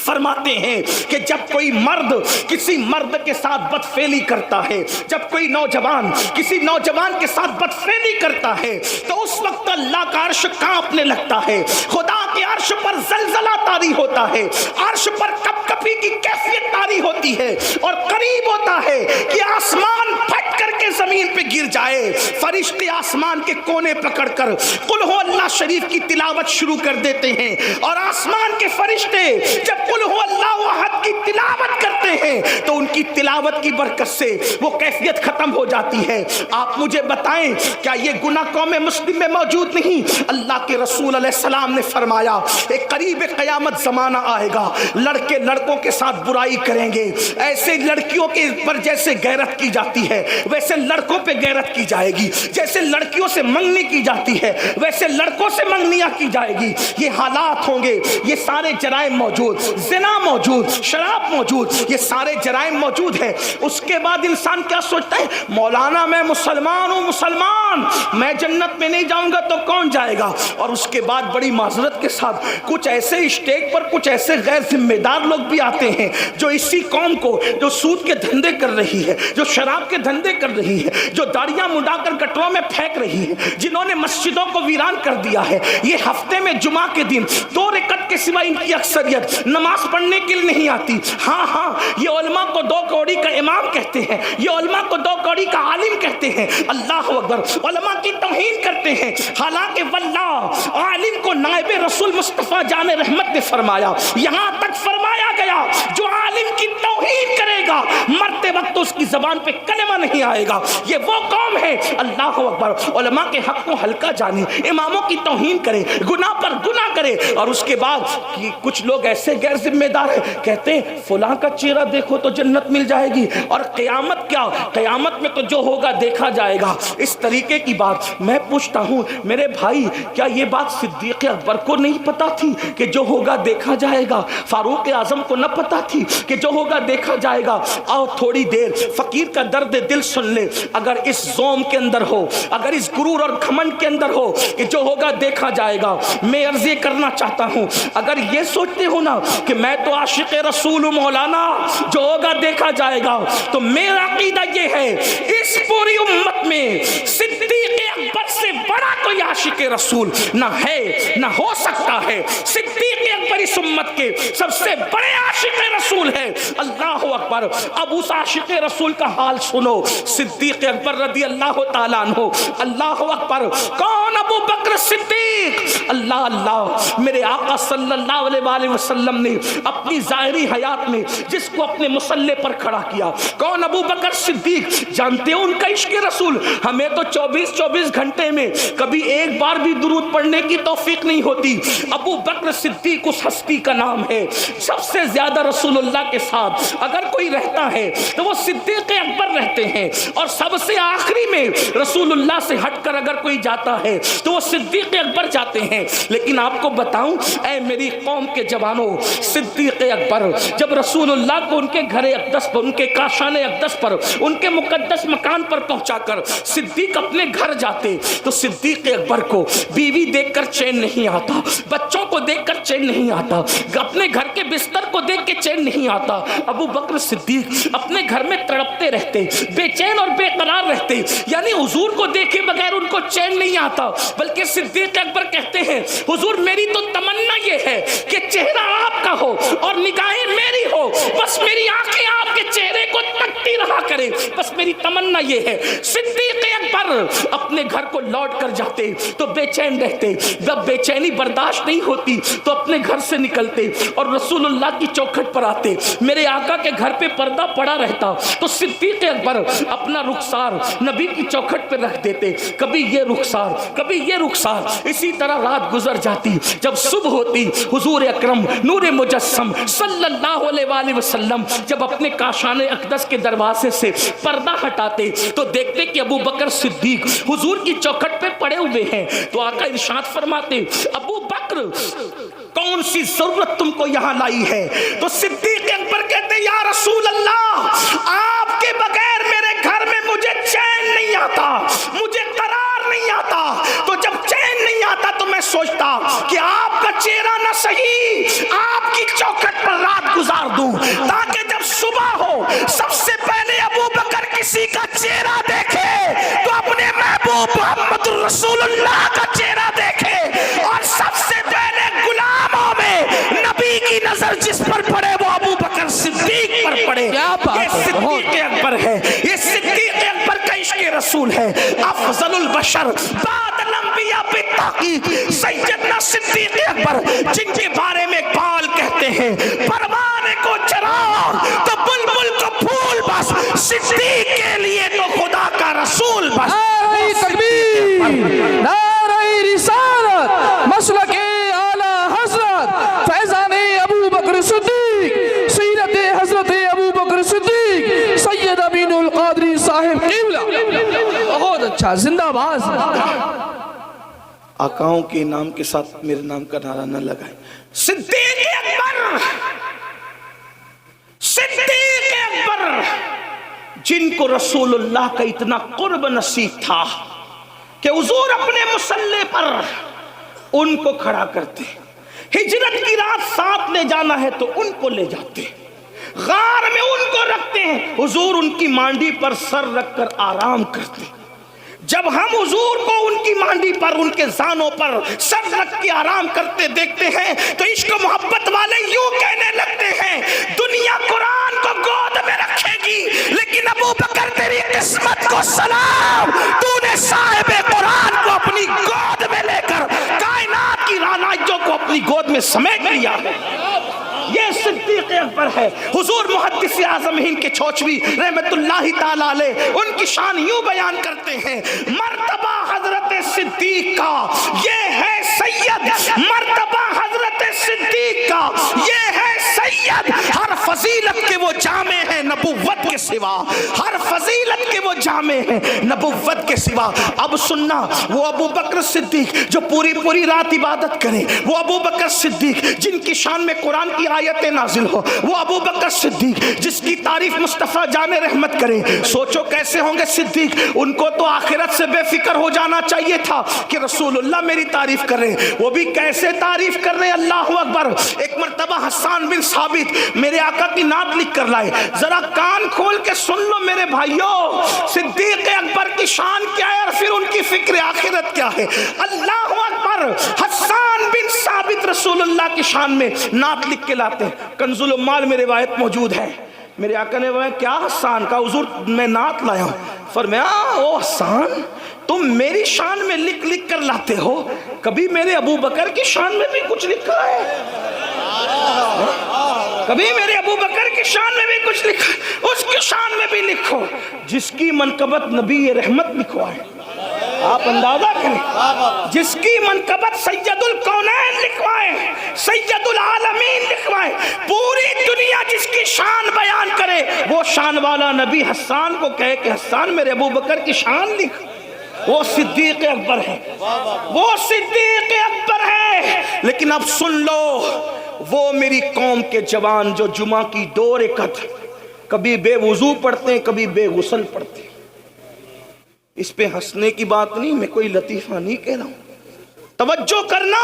فرماتے ہیں کہ جب کوئی مرد کسی مرد کے ساتھ بدفعلی کرتا ہے، جب کوئی نوجوان کسی نوجوان کے ساتھ بدفعلی کرتا ہے تو اس وقت اللہ کا عرش کانپنے لگتا ہے، خدا کے عرش پر زلزلہ طاری ہوتا ہے، عرش پر کپ کپی کی کیفیت طاری ہوتی ہے، اور قریب ہوتا ہے کہ آسمان پھٹ کر کے زمین پہ گر جائے۔ فرشتے آسمان کے کونے پکڑ کر قل ہو اللہ شریف کی تلاوت شروع کر دیتے ہیں، اور آسمان کے فرشتے جب قل ہو اللہ احد کی تلاوت کرتے ہیں تو ان کی تلاوت کی برکت سے وہ کیفیت ختم ہو جاتی ہے۔ آپ مجھے بتائیں کیا یہ گناہ قوم مسلم میں موجود نہیں؟ اللہ کے رسول علیہ السلام نے فرمایا ایک قریب قیامت زمانہ آئے گا، لڑکے لڑکوں کے ساتھ برائی کریں گے، ایسے لڑکیوں کے پر جیسے غیرت کی جاتی ہے ویسے لڑکوں پہ غیرت کی جائے گی، جیسے لڑکیوں سے منگنی کی جاتی ہے ویسے لڑکوں سے منگنیاں کی جائے گی۔ یہ حالات ہوں گے، یہ سارے جرائم موجود۔ زنا موجود, شراب موجود, یہ سارے جرائم موجود ہے. اس کے بعد انسان کیا سوچتا ہے, مولانا میں مسلمان ہوں, مسلمان, میں جنت میں نہیں جاؤں گا تو کون جائے گا. اور اس کے بعد بڑی معذرت کے ساتھ کچھ ایسے اسٹیج پر کچھ ایسے غیر ذمہ دار لوگ بھی آتے ہیں جو اسی قوم کو, جو سود کے دھندے کر رہی ہے, جو شراب کے دھندے کر رہی ہے, جو داڑیاں مڈا کر گٹروں میں پھینک رہی ہے, جنہوں نے مسجدوں کو ویران کر دیا ہے. یہ ہفتے میں جمعہ کے دن 2 رکعت کے سوا ان کی اکثریت نماز پڑھنے کے لیے نہیں آتی. ہاں ہاں, یہ علماء کو 2 کوڑی کا امام کہتے ہیں, یہ علماء کو 2 کوڑی کا عالم کہتے ہیں. اللہ اکبر, علماء کی توہین کرتے ہیں. حالانکہ واللہ عالم کو نائب رسول مصطفیٰ جان رحمت نے فرمایا, یہاں تک فرمایا گیا جو عالم کی توہین کرے گا مرتے وقت اس کی زبان پہ کلمہ نہیں آئے گا. یہ وہ قوم ہے, اللہ اکبر, علماء کے حق کو ہلکا جانے, اماموں کی توہین کرے, گناہ پر گناہ کرے. اور اس کے بعد کچھ لوگ ایسے غیر ذمہ دار ہیں, کہتے ہیں فلاں کا چہرہ دیکھو تو جنت مل جائے گی, اور قیامت کیا, قیامت میں تو جو ہوگا دیکھا جائے گا. اس طریقے کی بات. میں پوچھتا ہوں میرے بھائی, کیا یہ بات صدیق اکبر کو نہیں پتا تھی کہ جو ہوگا دیکھا جائے گا؟ فاروق اعظم کو نہ پتا تھی کہ جو ہوگا دیکھا جائے گا؟ آؤ تھوڑی دیر فقیر کا درد دل سن لے. اگر اس زوم کے اندر ہو, اگر اس غرور اور گھمنڈ کے اندر ہو کہ جو ہوگا دیکھا جائے گا, میں عرض یہ کرنا چاہتا ہوں, اگر یہ سوچتے ہو نا کہ میں تو عاشق رسول ہوں مولانا, جو ہوگا دیکھا جائے گا, تو میرا عقیدہ یہ ہے اس پوری امت میں صدیق اکبر سے بڑا کوئی عاشق رسول نہ ہے نہ ہو سکتا ہے. صدیق اکبر اس امت کے سب سے بڑے عاشق رسول ہے. اللہ اکبر. اب اس عاشق رسول کا حال سنو, صدیق اکبر رضی اللہ تعالیٰ عنہ. اللہ اکبر. کون؟ ابو بکر صدیق. اللہ اللہ, میرے آقا صلی اللہ علیہ وآلہ وسلم نے اپنی ظاہری حیات میں جس کو اپنے مصلے پر کھڑا کیا, کون؟ ابو بکر صدیق. جانتے ہو ان کا عشق رسول, ہمیں تو 24 گھنٹے میں کبھی ایک بار بھی درود پڑھنے کی توفیق نہیں ہوتی. ابو بکر صدیق اس ہستی کا نام ہے سب سے زیادہ رسول اللہ کے ساتھ اگر کوئی رہتا ہے تو وہ صدیق اکبر رہتے ہیں, اور سب سے آخری میں رسول اللہ سے ہٹ کر اگر کوئی جاتا ہے تو وہ صدیق اکبر جاتے ہیں. لیکن آپ کو بتاؤں اے میری قوم کے جوانوں, صدیق اکبر جب رسول اللہ کو ان کے گھر اقدس پر, ان کے کاشان اقدس پر, ان کے مقدس مکان پر پہنچا کر صدیق اپنے گھر جاتے تو صدیق اکبر کو بیوی دیکھ کر چین نہیں آتا, بچوں کو دیکھ کر چین نہیں آتا, اپنے گھر کے بستر کو دیکھ کے چین نہیں آتا. ابو بکر صدیق اپنے گھر میں تڑپتے رہتے, بے چین اور بے قرار رہتے. یعنی حضور کو دیکھے بغیر ان کو چین نہیں آتا, بلکہ صدیق اکبر کہتے ہیں حضور میری تو تمنا یہ ہے کہ چہرہ آپ کا ہو اور نگاہیں میری ہو, بس میری آنکھیں آپ کے چہرے کو تکتی رہا کرے, بس میری تمنا یہ ہے. صدیق اکبر اپنے گھر کو لوٹ کر جاتے تو بے چین رہتے, جب بے چینی برداشت نہیں ہوتی تو اپنے گھر سے نکلتے اور رسول اللہ کی چوکھٹ پر آتے. میرے آقا کے گھر پہ پردہ پڑا رہتا تو صدیق اکبر اپنا رخسار نبی کی چوکھٹ پہ رکھ دیتے, کبھی یہ رخسار کبھی یہ رخسار. اسی طرح رات گزر جاتی, جب صبح ہوتی حضور اکرم نور مجسم صلی اللہ علیہ وآلہ وسلم جب اپنے کاشان اقدس کے دروازے سے پردہ ہٹاتے تو دیکھتے کہ ابو بکر صدیق حضور کی چوکھٹ پہ پڑے ہوئے ہیں. تو آقا ارشاد فرماتے ابو بکر کون سی ضرورت تم کو یہاں لائی ہے؟ تو صدیق اکبر کہتے یا رسول اللہ آپ کے بغیر میرے گھر میں مجھے چین نہیں آتا, مجھے قرار نہیں آتا. تو جب چین نہیں آتا تو میں سوچتا کہ آپ کا چہرہ نہ صحیح آپ کی چوکھٹ پر رات گزار دوں, تاکہ جب صبح ہو سب سے پہلے ابو بکر کسی کا چہرہ دیکھے تو اپنے محبوب محمد رسول اللہ کا چہرہ دیکھے, اور سب سے پہلے غلاموں میں نبی کی نظر جس پر پڑے وہ ابو بکر صدیق پر پڑے. یہ صدیق اکبر ہے, یہ صدیق اکبر کا عشق رسول ہے. افضل البشر بعد الانبیاء بالتحقیق سیدنا صدیق اکبر, جن کے بارے میں اقبال کہتے ہیں پروانے کو چراغ تو بلبل کو پھول بس, صدیق کے لیے تو خدا کا رسول بس. نعرہ تکبیر, نعرہ رسالت, مسلک اعلی حضرت فیضان ابو بکر صدیق, سیرت حضرت ابو بکر صدیق, سید امین القادری صاحب قبلہ. بہت اچھا, زندہ باز. آقاؤں کے نام کے ساتھ میرے نام کا نعرہ نہ لگائیں. صدیق اکبر جن کو رسول اللہ کا اتنا قرب نصیب تھا کہ حضور اپنے مصلی پر ان کو کھڑا کرتے، ہجرت کی رات ساتھ لے جانا ہے تو ان کو لے جاتے، غار میں ان کو رکھتے ہیں، حضور ان کی مانڈی پر سر رکھ کر آرام کرتے۔ جب ہم حضور کو ان کی مانڈی پر، ان کے زانوں پر سر رکھ کے آرام کرتے دیکھتے ہیں تو عشق و محبت والے یوں کہنے لگتے ہیں دنیا قرآن کو گود میں رکھے گی لیکن ابو بکر تیری قسمت کو سلام، تو نے صاحب قرآن کو اپنی گود میں لے کر کائنات کی رانائیوں کو اپنی گود میں سمیٹ لیا ہے۔ یہ صدیق اکبر ہے۔ حضور محدث اعظم ہند کے چھوچوی رحمت اللہ تعالی علیہ ان کی شان یوں بیان کرتے ہیں، مرتبہ حضرت صدیق کا یہ ہے سید، مرتبہ حضرت صدیق کا یہ ہے سید، ہر فضیلت کے وہ جامع ہیں نبوت کے سوا، ہر فضیلت کے وہ جامع ہیں نبوت کے سوا۔ اب سننا، وہ ابو بکر صدیق جو پوری رات عبادت کرے، وہ ابو بکر صدیق جن کی شان میں قرآن کی آیتیں نازل ہو، وہ ابو بکر صدیق جس کی تعریف مصطفیٰ جان رحمت کرے، سوچو کیسے ہوں گے صدیق۔ ان کو تو آخرت سے بے فکر ہو جانا چاہیے تھا کہ رسول اللہ میری تعریف کر رہے، وہ بھی کیسے تعریف کر رہے، اللہ اکبر۔ ایک مرتبہ حسان بن ثابت میرے آقا کی نعت لکھ کر لائے، ذرا کان کھول کے سن لو میرے بھائیوں، صدیق اکبر کی شان کیا ہے اور پھر ان کی فکر آخرت کیا ہے۔ اللہ اکبر، حسان بن ثابت رسول اللہ کی شان میں نعت لکھ کے لاتے ہیں، کنز العمال میں روایت موجود ہے۔ میرے آقا نے بولا کیا حسان؟ کا حضور میں نعت لایا ہوں۔ فرمایا او حسان، تم میری شان میں لکھ لکھ کر لاتے ہو، کبھی میرے ابو بکر کی شان میں بھی کچھ لکھا ہے؟ کبھی میرے ابو بکر کی شان میں بھی کچھ لکھا ہے؟ اس کی شان میں بھی لکھو جس کی منقبت نبی رحمت لکھوائے۔ آپ اندازہ کریں، جس کی منقبت سید الکونین لکھوائے، سید العالمین لکھوائے، پوری دنیا جس کی شان بیان کرے، وہ شان والا نبی حسان کو کہے کہ حسان میرے ابو بکر کی شان لکھ۔ وہ صدیق اکبر ہے، وہ صدیق اکبر ہے۔ لیکن اب سن لو، وہ میری قوم کے جوان جو جمعہ کی 2 رکعت کبھی بے وضو پڑھتے ہیں، کبھی بے غسل پڑھتے ہیں، اس پہ ہنسنے کی بات نہیں، میں کوئی لطیفہ نہیں کہہ رہا ہوں، توجہ کرنا۔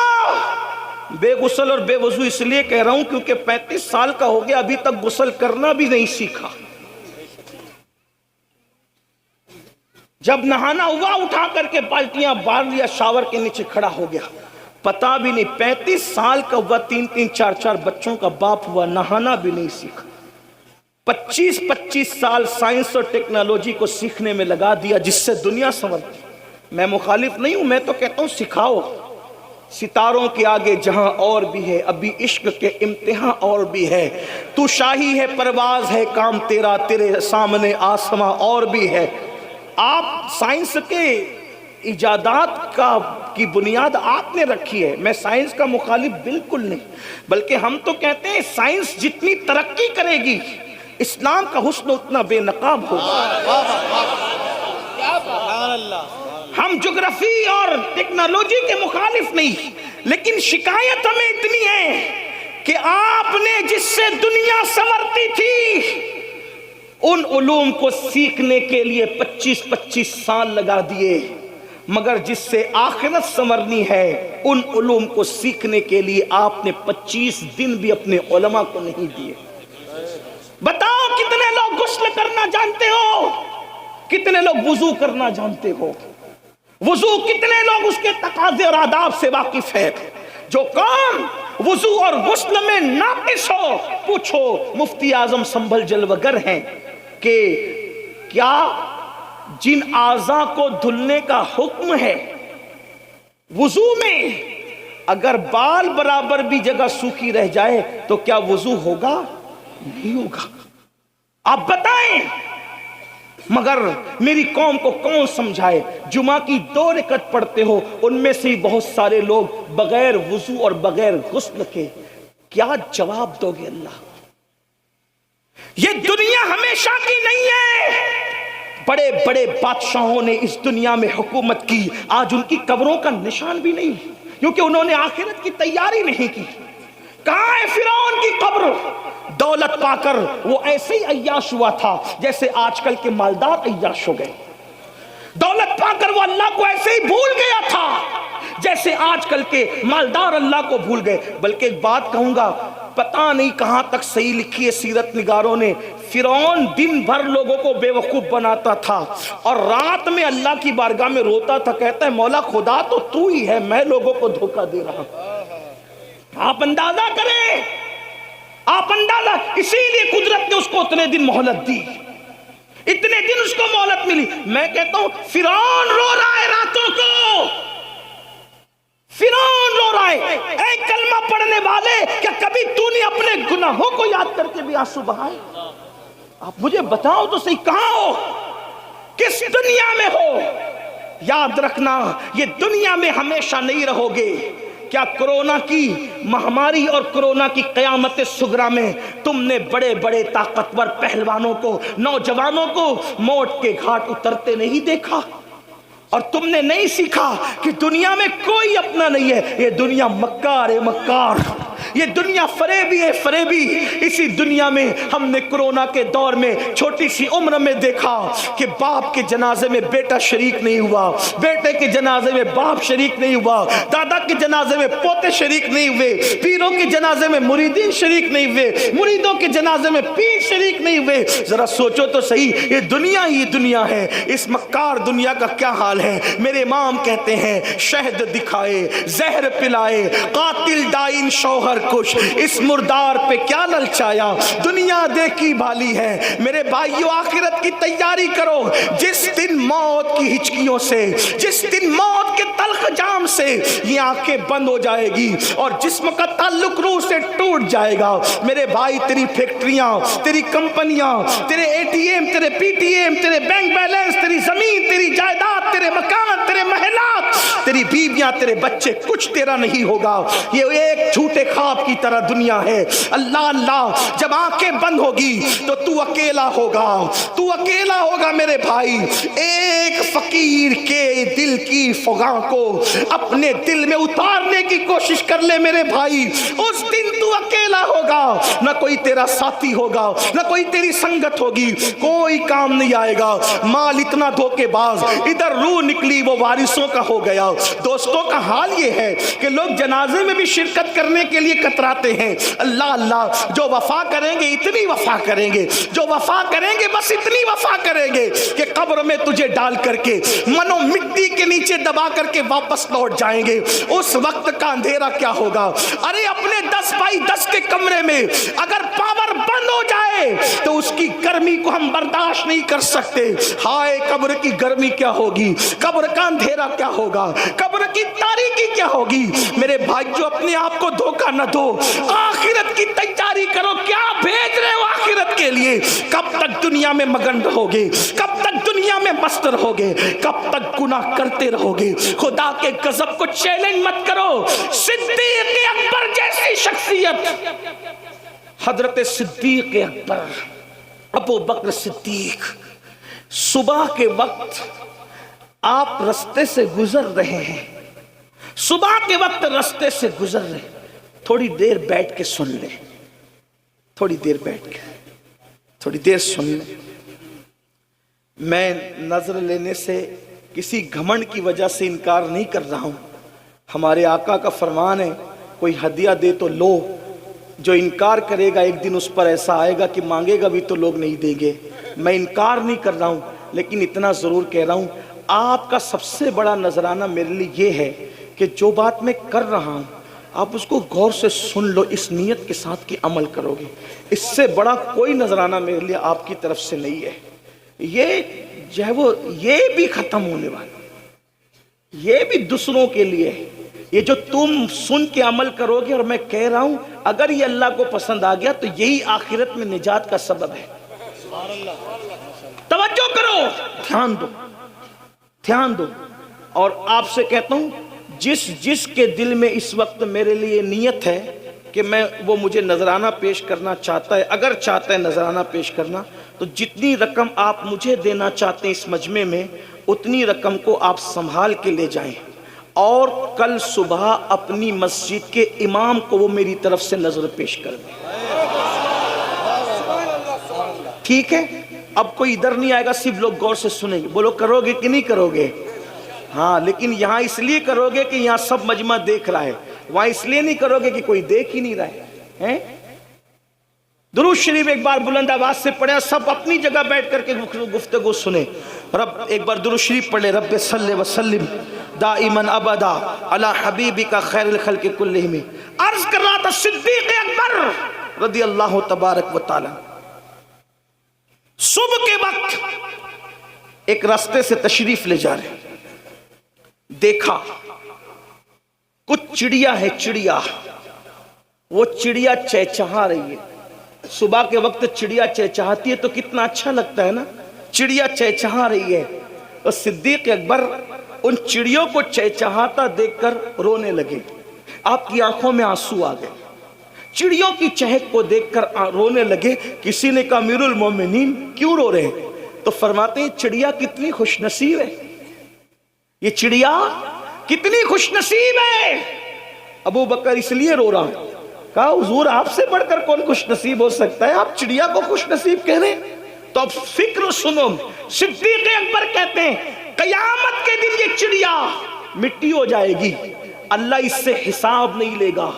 بے غسل اور بے وضو اس لیے کہہ رہا ہوں کیونکہ 35 سال کا ہو گیا ابھی تک غسل کرنا بھی نہیں سیکھا۔ جب نہانا ہوا اٹھا کر کے بالٹیاں بار لیا، شاور کے نیچے کھڑا ہو گیا، پتا بھی نہیں 35 سال کا ہوا، 3 4 بچوں کا باپ ہوا، نہانا بھی نہیں سیکھا۔ 25 سال سائنس اور ٹیکنالوجی کو سیکھنے میں لگا دیا جس سے دنیا سنورتی۔ میں مخالف نہیں ہوں، میں تو کہتا ہوں سکھاؤ۔ ستاروں کے آگے جہاں اور بھی ہے، ابھی عشق کے امتحان اور بھی ہے، تو شاہی ہے پرواز ہے کام تیرا، تیرے سامنے آسماں اور بھی ہے۔ آپ سائنس کے ایجادات کی بنیاد آپ نے رکھی ہے، میں سائنس کا مخالف بالکل نہیں، بلکہ ہم تو کہتے ہیں سائنس جتنی ترقی کرے گی اسلام کا حسن اتنا بے نقاب ہوگا۔ ہم جغرافی اور ٹیکنالوجی کے مخالف نہیں، لیکن شکایت ہمیں اتنی ہے کہ آپ نے جس سے دنیا سنورتی تھی ان علوم کو سیکھنے کے لیے 25 سال لگا دیے، مگر جس سے آخرت سنورنی ہے ان علوم کو سیکھنے کے لیے آپ نے 25 دن بھی اپنے علماء کو نہیں دیے۔ بتاؤ کتنے لوگ غسل کرنا جانتے ہو، کتنے لوگ وضو کرنا جانتے ہو، وضو کتنے لوگ اس کے تقاضے اور آداب سے واقف ہے؟ جو قوم وضو اور غسل میں ناقص ہو، پوچھو مفتی اعظم سنبھل جلوگر ہیں کہ کیا جن اعضاء کو دھلنے کا حکم ہے وضو میں، اگر بال برابر بھی جگہ سوکھی رہ جائے تو کیا وضو ہوگا؟ نہیں ہوگا۔ آپ بتائیں، مگر میری قوم کو کون سمجھائے؟ جمعہ کی 2 رکعت پڑھتے ہو، ان میں سے بہت سارے لوگ بغیر وضو اور بغیر غسل کے، کیا جواب دو گے اللہ؟ یہ دنیا ہمیشہ کی نہیں ہے، بڑے بڑے بادشاہوں نے اس دنیا میں حکومت کی، آج ان کی قبروں کا نشان بھی نہیں، کیونکہ انہوں نے آخرت کی تیاری نہیں کی۔ کہاں ہے فرعون کی قبر؟ قبر دولت پا کر وہ ایسے ہی عیاش ہوا تھا جیسے آج کل کے مالدار عیاش ہو گئے. دولت پا کر وہ اللہ کو ایسے ہی بھول گیا تھا جیسے آج کل کے مالدار اللہ کو بھول گئے. بلکہ ایک بات کہوں گا، پتہ نہیں کہاں تک صحیح لکھی ہے سیرت نگاروں نے، فرعون دن بھر لوگوں کو بے وقوف بناتا تھا اور رات میں اللہ کی بارگاہ میں روتا تھا، کہتا ہے مولا خدا تو ہی ہے، میں لوگوں کو دھوکہ دے رہا ہوں. آپ اندازہ کریں، آپ اندازہ، اسی لیے قدرت نے اس کو اتنے دن مہلت دی، اتنے دن اس کو مہلت ملی. میں کہتا ہوں فرعون رو رہا ہے راتوں کو، فرعون رو رہا ہے. اے کلمہ پڑھنے والے، کیا کبھی تو نے اپنے گناہوں کو یاد کر کے بھی آنسو بہائے؟ آپ مجھے بتاؤ تو صحیح، کہاں ہو، کس دنیا میں ہو؟ یاد رکھنا یہ دنیا میں ہمیشہ نہیں رہو گے. کیا کرونا کی مہاماری اور کرونا کی قیامت صغریٰ میں تم نے بڑے بڑے طاقتور پہلوانوں کو، نوجوانوں کو موت کے گھاٹ اترتے نہیں دیکھا؟ اور تم نے نہیں سیکھا کہ دنیا میں کوئی اپنا نہیں ہے، یہ دنیا مکار ہے مکار، یہ دنیا فریبی ہے فریبی. اسی دنیا میں ہم نے کرونا کے دور میں چھوٹی سی عمر میں دیکھا کہ باپ کے جنازے میں بیٹا شریک نہیں ہوا، بیٹے کے جنازے میں باپ شریک نہیں ہوا، دادا کے جنازے میں پوتے شریک نہیں ہوئے، پیروں کے جنازے میں مریدین شریک نہیں ہوئے، مریدوں کے جنازے میں پیر شریک نہیں ہوئے. ذرا سوچو تو صحیح، یہ دنیا ہی دنیا ہے. اس مکار دنیا کا کیا حال ہے؟ میرے امام کہتے ہیں شہد دکھائے، زہر پلائے، قاتل ڈائن شوہر کش، اس مردار پہ کیا للچایا، دنیا دیکھی بھالی ہے. میرے بھائیو آخرت کی تیاری کرو. جس دن موت کی ہچکیوں سے، جس دن موت کے تلخ جام سے یہ آنکھیں بند ہو جائے گی اور جسم کا تعلق روح سے ٹوٹ جائے گا، میرے بھائی تیری فیکٹریاں، تیری کمپنیاں، تیرے اے ٹی ایم، تیرے پی ٹی ایم، تیرے بینک بیلنس، تیری زمین، تیری جائیداد، تیرے مکان، تیرے محلات، تیری بیویاں، تیرے بچے، کچھ تیرا نہیں ہوگا. یہ ایک جھوٹے خواب کی طرح دنیا ہے. اللہ اللہ، جب آنکھیں بند ہوگی تو اکیلا ہوگا، تو اکیلا ہوگا میرے بھائی. ایک فقیر کے دل کی فغاں کو اپنے دل میں اتارنے کی کوشش کر لے میرے بھائی، اس دن تو اکیلا ہوگا، نہ کوئی تیرا ساتھی ہوگا، نہ کوئی تیری سنگت ہوگی، کوئی کام نہیں آئے گا. مال اتنا دھوکے باز، ادھر روح نکلی وہ وارثوں کا ہو گیا. دوستوں کا حال یہ ہے کہ لوگ جنازے میں بھی شرکت کرنے کے لیے کتراتے ہیں. اللہ اللہ، جو وفا کریں گے اتنی وفا کریں گے، جو وفا کریں گے بس اتنی وفا کریں گے کہ قبر میں تجھے ڈال کر کے منو مٹی کے نیچے دبا کر کے واپس لوٹ جائیں گے. اس وقت کا اندھیرا کیا ہوگا؟ ارے اپنے 10x10 کے کمرے میں اگر پاور بند ہو جائے تو اس کی گرمی کو ہم برداشت نہیں کر سکتے. ہائے قبر کی گرمی کیا ہوگی، قبر کا اندھیرا کیا ہوگا، قبر کی تاریکی کیا ہوگی. میرے بھائیو اپنے آپ کو دھوکہ نہ دو، آخرت کی تیاری کرو. کیا بھیج رہے ہو آخرت کے لیے؟ کب تک دنیا میں مگن رہو گے؟ کب تک دنیا میں مست رہو گے؟ کب تک گناہ کرتے رہو گے؟ خدا کے غضب کو چیلنج مت کرو. صدیق اکبر جیسی شخصیت، حضرت صدیق اکبر، ابو بکر صدیق، صبح کے وقت آپ رستے سے گزر رہے ہیں، صبح کے وقت رستے سے گزر رہے ہیں. تھوڑی دیر بیٹھ کے سن لیں، تھوڑی دیر بیٹھ کے، تھوڑی دیر سن لیں. میں نظر لینے سے کسی گھمنڈ کی وجہ سے انکار نہیں کر رہا ہوں. ہمارے آقا کا فرمان ہے کوئی ہدیہ دے تو لو، جو انکار کرے گا ایک دن اس پر ایسا آئے گا کہ مانگے گا بھی تو لوگ نہیں دیں گے. میں انکار نہیں کر رہا ہوں، لیکن اتنا ضرور کہہ رہا ہوں آپ کا سب سے بڑا نذرانہ میرے لیے یہ ہے کہ جو بات میں کر رہا ہوں آپ اس کو غور سے سن لو، اس نیت کے ساتھ کہ عمل کرو گے. اس سے بڑا کوئی نذرانہ میرے لیے آپ کی طرف سے نہیں ہے. یہ جو ہے وہ یہ بھی ختم ہونے والا، یہ بھی دوسروں کے لیے ہے. یہ جو تم سن کے عمل کرو گے، اور میں کہہ رہا ہوں اگر یہ اللہ کو پسند آ گیا تو یہی آخرت میں نجات کا سبب ہے. توجہ کرو، دھیان دو، دھیان دو. اور آپ سے کہتا ہوں جس کے دل میں اس وقت میرے لیے نیت ہے کہ میں وہ مجھے نذرانہ پیش کرنا چاہتا ہے، اگر چاہتا ہے نذرانہ پیش کرنا، تو جتنی رقم آپ مجھے دینا چاہتے ہیں اس مجمع میں اتنی رقم کو آپ سنبھال کے لے جائیں، اور کل صبح اپنی مسجد کے امام کو وہ میری طرف سے نظر پیش کر دیں. ٹھیک ہے، اب کوئی ادھر نہیں آئے گا، صرف لوگ غور سے سنیں گے. بولو کرو گے کہ نہیں کرو گے؟ ہاں، لیکن یہاں اس لیے کرو گے کہ یہاں سب مجمع دیکھ رہا ہے، وہاں اس لیے نہیں کرو گے کہ کوئی دیکھ ہی نہیں رہا ہے. درود شریف ایک بار بلند آواز سے پڑھیں، سب اپنی جگہ بیٹھ کر کے گفتگو سنیں. رب ایک بار درود شریف پڑھ لے. رب صلی وسلم دائما ابدا علی حبیبک خیر الخلق کلہم. عرض کر رہا تھا صدیق اکبر رضی اللہ تبارک و تعالی صبح کے وقت ایک راستے سے تشریف لے جا رہے، دیکھا کچھ چڑیا ہے، چڑیا، وہ چڑیا چہچہا رہی ہے. صبح کے وقت چڑیا چہچہاتی ہے تو کتنا اچھا لگتا ہے نا. چڑیا چہچہا رہی ہے، اور صدیق اکبر ان چڑیوں کو چہچہاتا دیکھ کر رونے لگے. آپ کی آنکھوں میں آنسو آ گئے، چڑیوں کی چہک کو دیکھ کر رونے لگے. کسی نے کہا امیر المومنین کیوں رو رہے ہیں؟ تو فرماتے ہیں چڑیا کتنی خوش نصیب ہے، یہ چڑیا کتنی خوش نصیب ہے. ابو بکر اس لیے رو رہا ہوں. کہا حضور آپ سے بڑھ کر کون خوش نصیب ہو سکتا ہے، آپ چڑیا کو خوش نصیب کہہ رہے ہیں. تو اب فکر سنو. صدیق اکبر کہتے ہیں قیامت کے دن یہ چڑیا مٹی ہو جائے گی، اللہ اس سے حساب نہیں لے گا،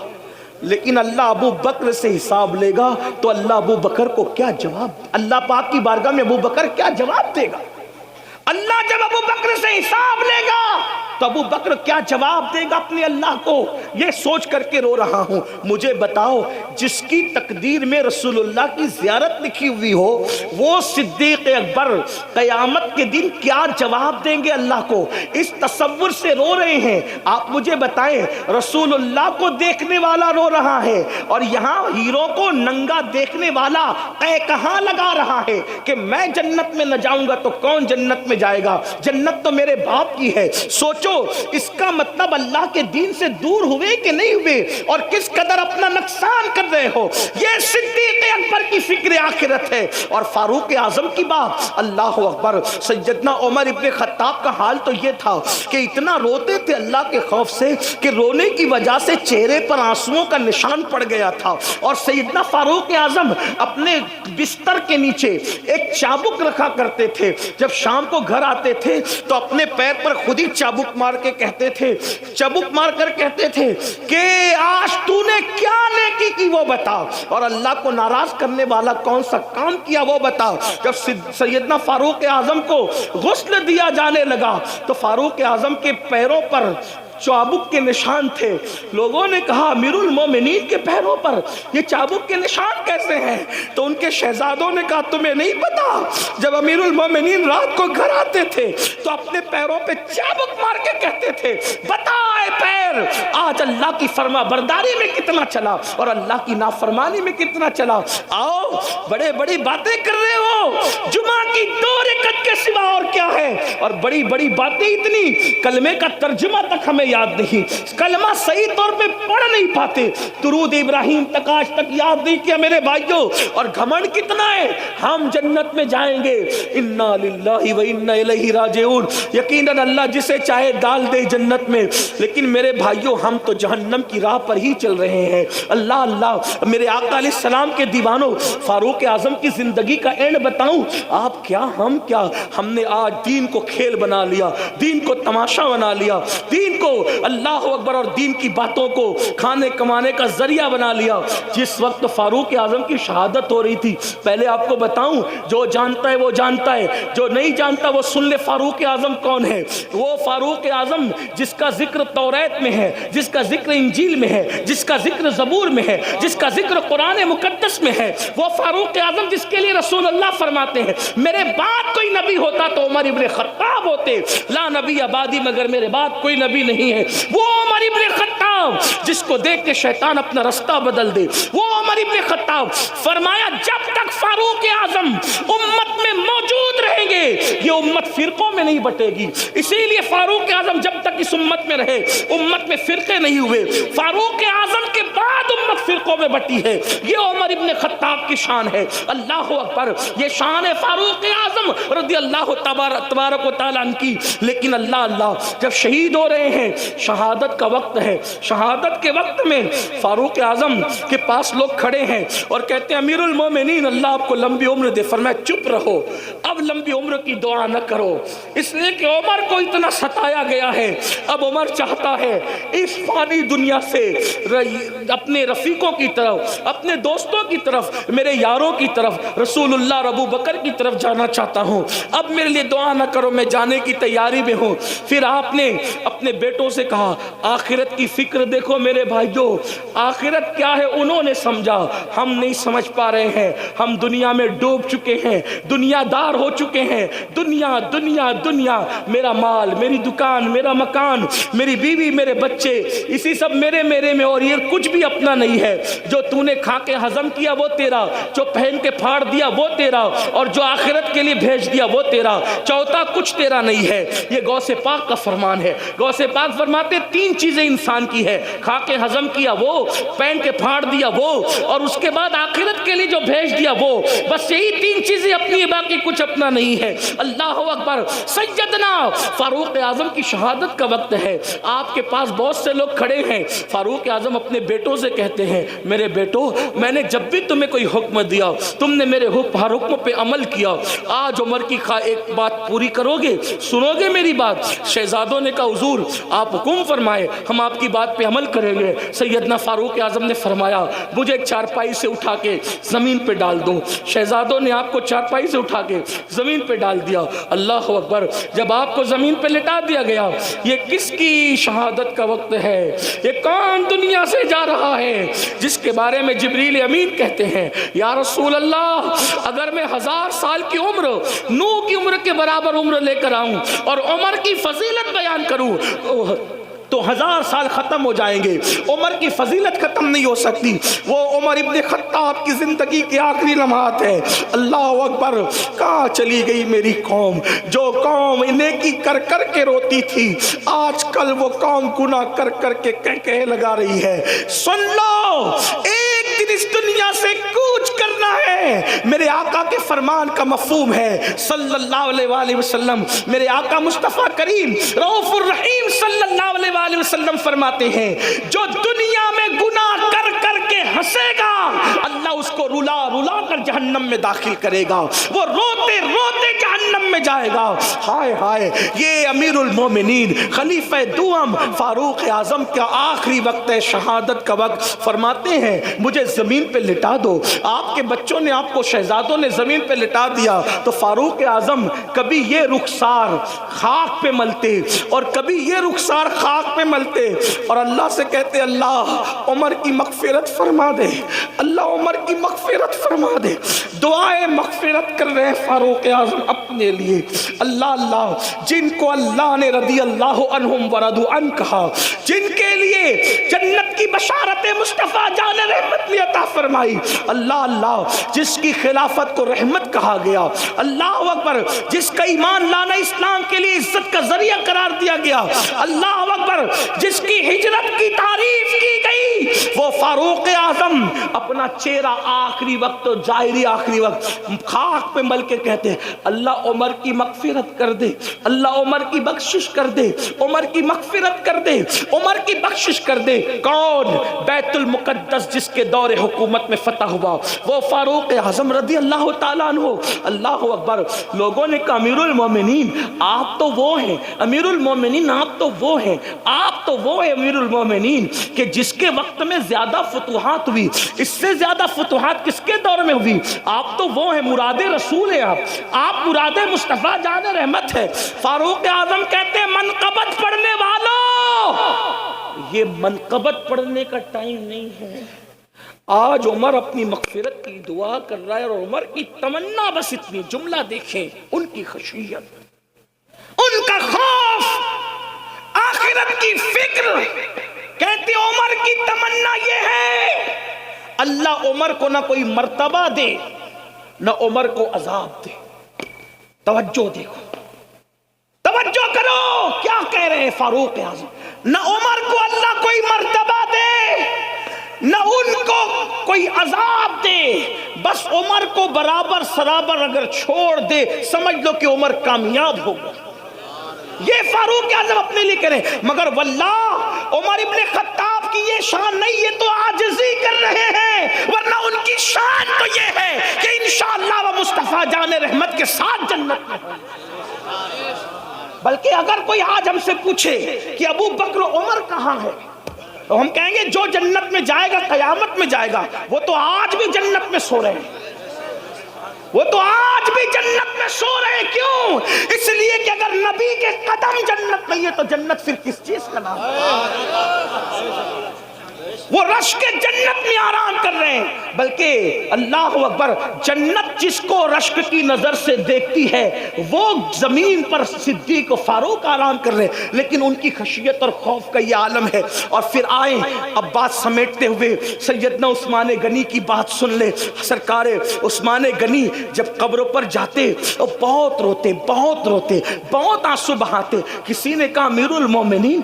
لیکن اللہ ابو بکر سے حساب لے گا. تو اللہ ابو بکر کو کیا جواب، اللہ پاک کی بارگاہ میں ابو بکر کیا جواب دے گا؟ اللہ جب ابو بکر سے حساب لے گا تو ابو بکر کیا جواب دے گا اپنے اللہ کو؟ یہ سوچ کر کے رو رہا ہوں. مجھے بتاؤ، جس کی تقدیر میں رسول اللہ کی زیارت لکھی ہوئی ہو، وہ صدیق اکبر قیامت کے دن کیا جواب دیں گے اللہ کو؟ اس تصور سے رو رہے ہیں. آپ مجھے بتائیں، رسول اللہ کو دیکھنے والا رو رہا ہے، اور یہاں ہیرو کو ننگا دیکھنے والا کہاں لگا رہا ہے کہ میں جنت میں نہ جاؤں گا تو کون جنت میں جائے گا؟ جنت تو میرے باپ کی ہے. سوچو، اس کا مطلب اللہ کے دین سے دور ہوئے کہ نہیں ہوئے، اور کس قدر اپنا نقصان کر رہے ہو. یہ صدیق اکبر کی فکر آخرت ہے. اور فاروق اعظم کی بات، اللہ اکبر، سیدنا عمر ابن خطاب کا حال تو یہ تھا کہ اتنا روتے تھے اللہ کے خوف سے کہ رونے کی وجہ سے چہرے پر آنسوؤں کا نشان پڑ گیا تھا. اور سیدنا فاروق اعظم اپنے بستر کے نیچے ایک چابک رکھا کرتے تھے. جب شام کو گھر آتے تھے تو اپنے پیر پر خود ہی چابک مار کے کہتے تھے، چابک مار کر کہتے تھے کہ آج تو نے کیا نیکی کی وہ بتا، اور اللہ کو ناراض کرنے والا کون سا کام کیا وہ بتا. جب سیدنا فاروق اعظم کو غسل دیا جانے لگا تو فاروق اعظم کے پیروں پر چابک کے نشان تھے. لوگوں نے کہا امیر المومنین کے پیروں پر یہ چابک کے نشان کیسے ہیں؟ تو ان کے شہزادوں نے کہا تمہیں نہیں پتا، جب امیر المومنین رات کو گھر آتے تھے تو اپنے پیروں پہ چابک مار کے کہتے تھے بتا اے پیر، آج اللہ کی فرما برداری میں کتنا چلا اور اللہ کی نافرمانی میں کتنا چلا. آؤ، بڑے بڑی باتیں کر رہے ہو، جمعہ کی 2 رکعت کے سوا اور کیا ہے؟ اور بڑی بڑی باتیں اتنی، کلمے کا ترجمہ تک ہمیں یاد نہیں، کلمہ صحیح طور پہ پڑھ نہیں پاتے، درود ابراہیم تک آج تک یاد نہیں کیا میرے بھائیوں. اور گھمنڈ کتنا ہے، ہم جنت میں جائیں گے، انا للہ و انا الیہ راجعون. یقیناً اللہ جسے چاہے ڈال دے جنت میں، لیکن میرے بھائیوں ہم تو جہنم کی راہ پر ہی چل رہے ہیں. اللہ اللہ، میرے آقا علیہ السلام کے دیوانوں، فاروق اعظم کی زندگی کا اینڈ بتاؤں، آپ کیا ہم کیا، ہم نے آج دین کو کھیل بنا لیا، دین کو تماشا بنا لیا، دین کو اللہ اکبر اور دین کی باتوں کو کھانے کمانے کا ذریعہ بنا لیا. جس وقت فاروق اعظم کی شہادت ہو رہی تھی، پہلے آپ کو بتاؤں، جو جانتا ہے وہ جانتا ہے، جو نہیں جانتا وہ سن لے فاروق اعظم کون ہے. وہ فاروق اعظم جس کا ذکر توریت میں ہے، جس کا ذکر انجیل میں ہے، جس کا ذکر زبور میں ہے، جس کا ذکر قرآن مقدس میں ہے، وہ فاروق اعظم جس کے لیے رسول اللہ فرماتے ہیں میرے بعد کوئی نبی ہوتا تو عمر ابن خطاب ہوتے، لا نبی آبادی مگر میرے بعد کوئی نبی نہیں ہے. وہ عمر ابن خطاب جس کو دیکھ کے شیطان اپنا رستہ بدل دے، وہ عمر ابن خطاب. فرمایا جب تک فاروق اعظم امت میں موجود رہے رہیں گے یہ امت فرقوں میں نہیں بٹے گی. اسی لیے فاروق اعظم جب تک اس امت میں رہے امت میں فرقے نہیں ہوئے. فاروق اعظم کے بعد امت فرقوں میں بٹی ہے. یہ عمر ابن خطاب کی شان ہے. اللہ اکبر, یہ شان ہے فاروق اعظم رضی اللہ تبارک و تعالیٰ عنہ کی. لیکن اللہ جب شہید ہو رہے ہیں, شہادت کا وقت ہے, شہادت کے وقت میں فاروق اعظم کے پاس لوگ کھڑے ہیں اور کہتے ہیں امیر المومنین اللہ آپ کو لمبی عمر دے. فرمایا چپ رہو, اب لمبی عمر کی دعا نہ کرو, اس لیے کہ عمر کو اتنا ستایا گیا ہے. اب عمر چاہتا ہے اس فانی دنیا سے اپنے رفیقوں کی طرف, اپنے دوستوں کی طرف, میرے یاروں کی طرف, رسول اللہ اور ابو بکر کی طرف جانا چاہتا ہوں. اب میرے لیے دعا نہ کرو, میں جانے کی تیاری میں ہوں. پھر آپ نے اپنے بیٹوں سے کہا آخرت کی فکر دیکھو میرے بھائیو, آخرت کیا ہے انہوں نے سمجھا, ہم نہیں سمجھ پا رہے ہیں. ہم دنیا میں ڈوب چکے ہیں, دنیا دار ہو چکے ہیں. دنیا دنیا دنیا, میرا مال, میری دکان, میرا مکان, میری بیوی, میرے بچے, اسی سب میرے میں, اور یہ کچھ بھی اپنا نہیں ہے. جو تو نے کھا کے ہضم کیا وہ تیرا, جو پہن کے پھاڑ دیا وہ تیرا, اور جو آخرت کے لیے بھیج دیا وہ تیرا, چوتھا کچھ تیرا نہیں ہے. یہ غوث پاک کا فرمان ہے. غوث پاک فرماتے تین چیزیں انسان کی ہے, کھا کے ہضم کیا وہ, پہن کے پھاڑ دیا وہ, اور اس کے بعد آخرت کے لیے جو بھیج دیا وہ. بس یہی تین چیزیں اپنی ہے, باقی کچھ اپنا نہیں ہے. اللہ اکبر. سیدنا فاروق اعظم کی شہادت کا وقت ہے. آپ کے پاس بہت سے لوگ کھڑے ہیں. فاروق اعظم اپنے بیٹوں سے کہتے ہیں میرے بیٹو, میں نے جب بھی تمہیں کوئی حکم دیا تم نے میرے ہر حکم پہ عمل کیا. آج عمر کی ایک بات پوری کرو گے, سنو گے میری بات؟ شہزادوں نے کہا حضور آپ حکم فرمائے, ہم آپ کی بات پہ عمل کریں گے. سیدنا فاروق اعظم نے فرمایا مجھے ایک چارپائی سے اٹھا کے زمین پہ ڈال دو. شہزادوں نے آپ کو چارپائی سے اٹھا کے زمین پہ ڈال دیا. اللہ اکبر. جب آپ کو زمین پہ لٹا دیا گیا, یہ کس کی شہادت کا وقت ہے؟ یہ کون دنیا سے جا رہا ہے جس کے بارے میں جبریل امین کہتے ہیں یا رسول اللہ اگر میں 1000 سال کی عمر, نوح کی عمر کے برابر عمر لے کر آؤں اور عمر کی فضیلت بیان کروں تو 1000 سال ختم ہو جائیں گے, عمر کی فضیلت ختم نہیں ہو سکتی. وہ عمر ابن خطاب کی زندگی کے آخری لمحات ہیں. اللہ اکبر. کہاں چلی گئی میری قوم, جو قوم نیکی کر کر کے روتی تھی, آج کل وہ قوم گناہ کر کر کے کہہ لگا رہی ہے. سن لو, ایک دن اس دنیا سے کوچ کرنا ہے. میرے آقا کے فرمان کا مفہوم ہے صلی اللہ علیہ وآلہ وسلم. میرے آقا مصطفیٰ کریم رؤوف الرحیم صلی اللہ علیہ وآلہ وسلم فرماتے ہیں جو دنیا میں گناہ کر کر کے ہنسے گا اللہ اس کو رلا رلا کر جہنم میں داخل کرے گا, وہ روتے روتے جہنم میں جائے گا. ہائے ہائے. یہ امیر المومنین خلیفہ دوم فاروق اعظم کا آخری وقت ہے, شہادت کا وقت. فرماتے ہیں مجھے زمین پہ لٹا دو. آپ کے بچوں نے, آپ کو شہزادوں نے زمین پہ لٹا دیا تو فاروق اعظم کبھی یہ رخسار خاک پہ ملتے اور کبھی یہ رخسار خاک پہ ملتے اور اللہ سے کہتے اللہ عمر کی مغفرت فرما دے, اللہ عمر کی مغفرت فرما دے. دعائیں مغفرت کر رہے ہیں فاروق اعظم اپنے لیے. اللہ جن کو اللہ نے رضی اللہ عنہم ورضوا عنہ کہا, جن کے لیے جنت کی بشارت مصطفیٰ جان رحمت نے عطا فرمائی, اللہ جس کی خلافت کو رحمت کہا گیا, اللہ اکبر, جس کا ایمان لانا اسلام کے لیے عزت کا ذریعہ قرار دیا گیا, اللہ اکبر, جس کی ہجرت کی تعریف کی گئی, وہ فاروق اعظم اپنا چہرہ آخری وقت اور ظاہری آخری وقت خاک پہ مل کے کہتے ہیں اللہ عمر کی مغفرت کر دے, اللہ عمر کی بخشش کر دے, عمر کی مغفرت کر دے, عمر کی بخشش کر دے. کون؟ بیت المقدس جس کے دور حکومت میں فتح ہوا وہ فاروق اعظم رضی اللہ تعالیٰ عنہ. اللہ اکبر. لوگوں نے کہا امیر المومنین آپ تو وہ ہیں, امیر المومنین آپ تو وہ ہیں, آپ تو وہ ہیں امیر المومنین کہ جس کے وقت میں زیادہ فتوحات ہوئی, اس سے زیادہ فتوحات کس کے دور میں ہوئی؟ آپ تو وہ ہیں, مراد رسول ہیں, آپ مراد مصطفیٰ جان رحمت ہے. فاروق اعظم کہتے ہیں منقبت پڑھنے والوں, یہ منقبت پڑھنے کا ٹائم نہیں ہے. آج عمر اپنی مغفرت کی دعا کر رہا ہے اور عمر کی تمنا بس اتنی, جملہ دیکھیں, ان کی خشیت, ان کا خوف, آخرت کی فکر. کہتے عمر کی تمنا یہ ہے اللہ عمر کو نہ کوئی مرتبہ دے نہ عمر کو عذاب دے. توجہ دیکھو، توجہ کرو کیا کہہ رہے ہیں فاروق اعظم۔ نہ عمر کو اللہ کوئی مرتبہ دے، نہ ان کو کوئی عذاب دے، بس عمر کو برابر سرابر اگر چھوڑ دے سمجھ لو کہ عمر کامیاب ہوگا۔ یہ فاروق اعظم اپنے لیے کریں، مگر واللہ عمر ابن خطاب کی یہ شان نہیں، یہ تو عاجزی کر رہے ہیں، ورنہ ان کی شان تو یہ ہے کہ انشاءاللہ وہ مصطفیٰ جان رحمت کے ساتھ جنت میں ہوں۔ بلکہ اگر کوئی آج ہم سے پوچھے کہ ابو بکر و عمر کہاں ہے، تو ہم کہیں گے جو جنت میں جائے گا قیامت میں جائے گا، وہ تو آج بھی جنت میں سو رہے ہیں، وہ تو آج بھی جنت میں سو رہے ہیں۔ کیوں؟ اس لیے کہ اگر نبی کے قدم جنت نہیں ہے تو جنت پھر کس چیز کا نام ہے؟ وہ رشک جنت میں آرام کر رہے ہیں، بلکہ اللہ اکبر، جنت جس کو رشک کی نظر سے دیکھتی ہے وہ زمین پر صدیق و فاروق آرام کر رہے ہیں، لیکن ان کی خشیت اور خوف کا یہ عالم ہے۔ اور پھر آئیں اب بات سمیٹتے ہوئے سیدنا عثمان غنی کی بات سن لے۔ سرکار عثمان غنی جب قبروں پر جاتے اور بہت روتے، بہت روتے، بہت آنسو بہاتے۔ کسی نے کہا امیر المومنین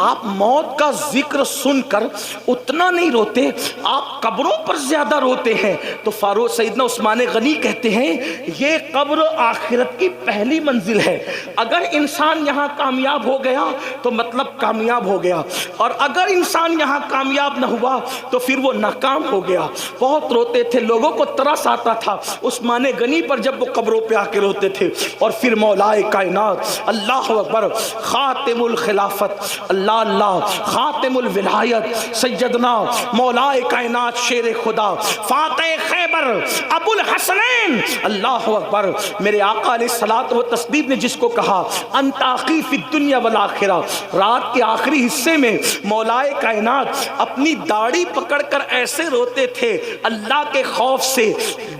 آپ موت کا ذکر سن کر اتنا نہیں روتے، آپ قبروں پر زیادہ روتے ہیں۔ تو فاروق سیدنا عثمان غنی کہتے ہیں یہ قبر آخرت کی پہلی منزل ہے، اگر انسان یہاں کامیاب ہو گیا تو مطلب کامیاب ہو گیا، اور اگر انسان یہاں کامیاب نہ ہوا تو پھر وہ ناکام ہو گیا۔ بہت روتے تھے، لوگوں کو ترس آتا تھا عثمان غنی پر جب وہ قبروں پہ آ کے روتے تھے۔ اور پھر مولا کائنات اللہ اکبر، خاتم الخلافت، اللہ اللہ، خاتم الولایت، سیدنا مولا کائنات شیر خدا فاتح خیبر ابو الحسنین اللہ اکبر، میرے آقا علیہ الصلوۃ والتسلیم نے جس کو کہا انت اخی فی الدنیا والآخرہ، رات کے آخری حصے میں مولا کائنات اپنی داڑھی پکڑ کر ایسے روتے تھے اللہ کے خوف سے۔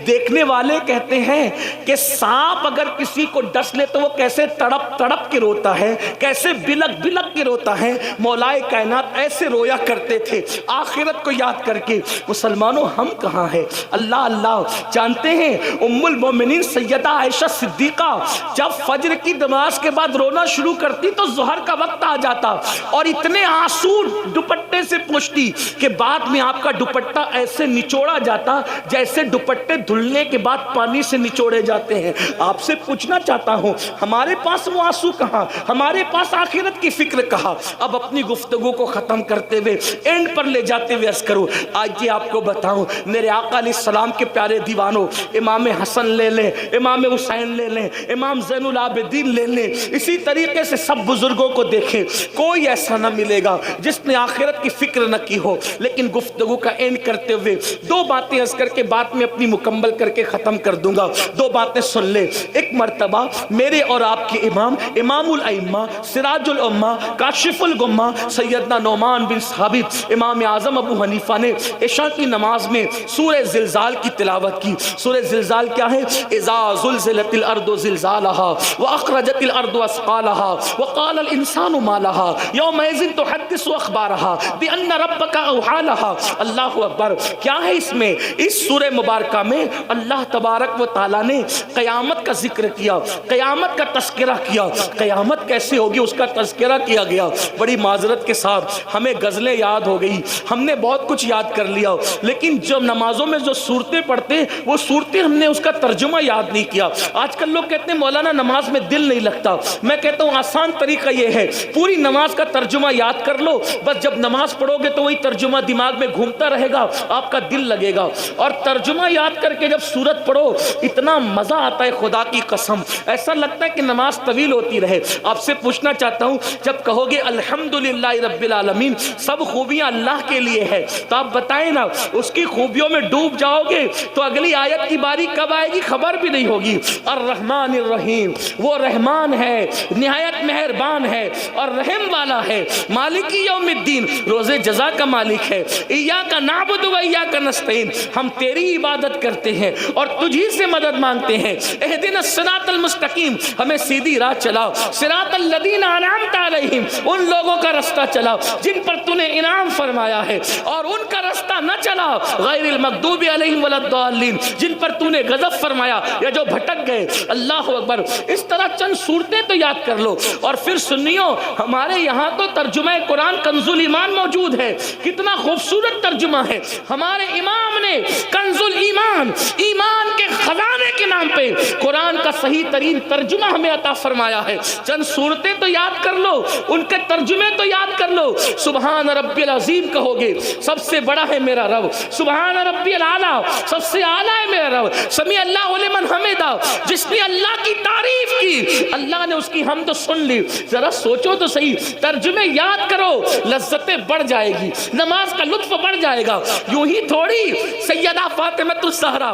دیکھنے والے کہتے ہیں کہ سانپ اگر کسی کو ڈس لے تو وہ کیسے تڑپ تڑپ کے روتا ہے، کیسے بلک بلک کے روتا ہے، مولا کائنات ایسے رویا کرتے تھے آخرت کو یاد کر کے۔ مسلمانوں ہم کہاں ہیں؟ اللہ اللہ، جانتے ہیں ام المومنین سیدہ عائشہ صدیقہ جب فجر کی نماز کے بعد رونا شروع کرتی تو ظہر کا وقت آ جاتا اور اتنے آنسو دوپٹے سے پوچھتی کہ بعد میں آپ کا دوپٹہ ایسے نچوڑا جاتا جیسے دوپٹے دھلنے کے بعد پانی سے نچوڑے جاتے ہیں۔ آپ سے پوچھنا چاہتا ہوں ہمارے پاس وہ آنسو کہاں، ہمارے پاس آخرت کی فکر کہاں؟ اب اپنی گفتگو کو ختم کرتے ہوئے اینڈ پر لے جاتے ہوئے عرض کروں، آج یہ آپ کو بتاؤں میرے آقا علیہ السلام کے پیارے دیوانوں، امام حسن لے لیں، امام حسین لے لیں، امام زین العابدین لے لیں، اسی طریقے سے سب بزرگوں کو دیکھیں، کوئی ایسا نہ ملے گا جس نے آخرت کی فکر نہ کی ہو۔ لیکن گفتگو کا اینڈ کرتے ہوئے دو باتیں عرض کر کے بات میں اپنی مکمل کر کے ختم کر دوں گا۔ دو باتیں سن لیں۔ ایک مرتبہ میرے اور آپ کے امام، امام الائمہ، سراج الامہ، کاشف الغمہ، سیدنا نعمان بن ثابت امام اعظم ابو حنیفہ نے عشاء کی نماز میں سورہ زلزال کی تلاوت کی۔ سورہ زلزال کیا ہے؟ اذا زلزلت الارض زلزالها واخرجت الارض اثقالها وقال الانسان ما لها يومئذ تحدث اخبارها بان ربك اوحى لها۔ اللہ اکبر، کیا ہے اس میں؟ اس سورہ مبارکہ میں اللہ تبارک و تعالی نے قیامت کا ذکر کیا، قیامت کا تذکرہ کیا۔ قیامت کیسے ہوگی اس کا تذکرہ کیا گیا۔ بڑی معذرت کے ساتھ ہمیں غزلیں یاد ہو گئی، ہم نے بہت کچھ یاد کر لیا، لیکن جب نمازوں میں جو صورتیں پڑھتے وہ صورتیں ہم نے اس کا ترجمہ یاد نہیں کیا۔ آج کل لوگ کہتے ہیں مولانا نماز میں دل نہیں لگتا، میں کہتا ہوں آسان طریقہ یہ ہے پوری نماز کا ترجمہ یاد کر لو، بس جب نماز پڑھو گے تو وہی ترجمہ دماغ میں گھومتا رہے گا، آپ کا دل لگے گا۔ اور ترجمہ یاد کر کے جب سورت پڑھو اتنا مزہ آتا ہے، خدا کی قسم ایسا لگتا ہے کہ نماز طویل ہوتی رہے۔ آپ سے پوچھنا چاہتا ہوں جب کہو گے الحمدللہ رب العالمین، سب خوبیاں اللہ کے لیے ہے، تو آپ بتائیں نا اس کی خوبیوں میں ڈوب جاؤ گے تو اگلی آیت کی باری کب آئے گی خبر بھی نہیں ہوگی۔ الرحمن الرحیم، وہ رحمان ہے، نہایت مہربان ہے اور رحم والا ہے۔ مالک یوم الدین، روز جزا کا مالک ہے۔ ایاک نعبد و ایاک نستعین، ہم تیری عبادت کرتے ہیں اور تجھی سے مدد مانگتے ہیں۔ اہدنا الصراط المستقیم، ہمیں سیدھی راہ چلاؤ۔ صراط الذین انعمت علیہم، ان لوگوں کا رستہ چلاؤ جن پر تو نے انعام فرمایا ہے، اور ان کا رستہ نہ چلاؤ غیر غیر المغضوب علیہم ولا الضالین، جن پر تو نے غضب فرمایا یا جو بھٹک گئے۔ اللہ اکبر۔ اس طرح چند صورتیں تو یاد کر لو۔ اور پھر سنیو، ہمارے یہاں تو ترجمہ قرآن کنز الایمان موجود ہے، کتنا خوبصورت ترجمہ ہے۔ ہمارے امام نے کنز الایمان، ایمان کے خزانے کے نام پہ قرآن کا صحیح ترین ترجمہ ہمیں عطا فرمایا ہے۔ چند صورتیں تو یاد کر لو، ان کے ترجمے تو یاد کر لو۔ سبحان ربی العظیم کہو گے، سب سے بڑا ہے میرا رب۔ سبحان ربی الاعلیٰ، سب سے اعلیٰ ہے میرا رب۔ سمیع اللہ لمن حمدہ، جس نے اللہ کی تعریف کی، اللہ نے اس کی حمد سن لی۔ ذرا سوچو تو صحیح، ترجمے یاد کرو، لذتیں بڑھ جائے گی، نماز کا لطف بڑھ جائے گا۔ یوں ہی تھوڑی سیدہ فاطمہ الزہرا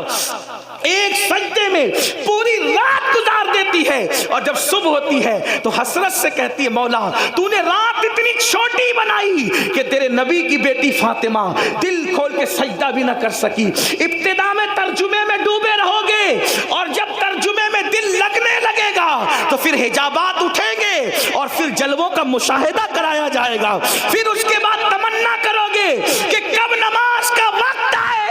ایک سجدے میں پوری رات گزار دیتی ہے، اور جب صبح ہوتی ہے تو حسرت سے کہتی ہے مولا تو نے رات اتنی چھوٹی بنائی کہ تیرے نبی کی بیٹی فاطمہ دل کھول کے سجدہ بھی نہ کر سکی۔ ابتدا میں ترجمے میں ڈوبے رہو گے، اور جب ترجمے میں دل لگنے لگے گا تو پھر حجابات اٹھیں گے اور پھر جلووں کا مشاہدہ کرایا جائے گا۔ پھر اس کے بعد تمنا کرو گے کہ کب نماز کا وقت آئے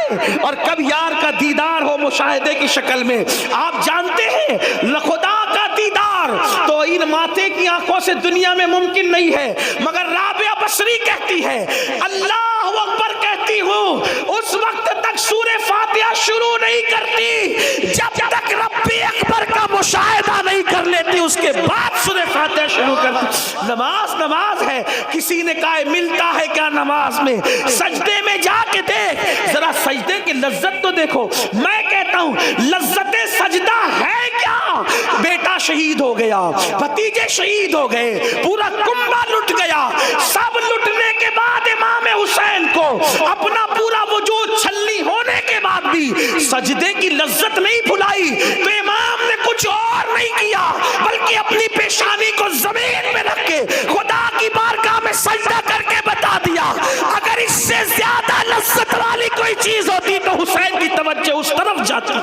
اور کب یار کا دیدار ہو مشاہدے کی شکل میں۔ آپ جانتے ہیں خدا کا دیدار تو ان ماتھے کی آنکھوں سے دنیا میں ممکن نہیں ہے، مگر رابعہ بصری کہتی ہے اللہ اکبر کہتی ہوں اس وقت تک سورہ فاتحہ شروع نہیں کرتی جب تک رب اکبر کا مشاہدہ نہیں کر لیتی، اس کے بعد سورہ فاتحہ شروع کرتی۔ نماز ہے۔ کسی نے کہا ملتا ہے کیا نماز میں؟ سجدے میں جا کے دیکھ، ذرا سجدے کی لذت تو دیکھو۔ میں کہتا ہوں لذت سجدہ ہے کیا؟ بیٹا شہید ہو گیا، بھتیجے شہید ہو گئے، پورا کنبہ لٹ گیا، سب لٹنے کے بعد امام حسین کو اپنا پورا وجود چھلنی ہونے کے بعد بھی سجدے کی لذت نہیں بھلائی، تو امام نے کچھ اور نہیں کیا بلکہ اپنی پیشانی کو زمین میں رکھ کے خدا کی بارگاہ میں سجدہ کر کے بتا دیا اگر اس سے زیادہ لذت والی کوئی چیز ہوتی تو حسین کی توجہ اس طرف جاتی۔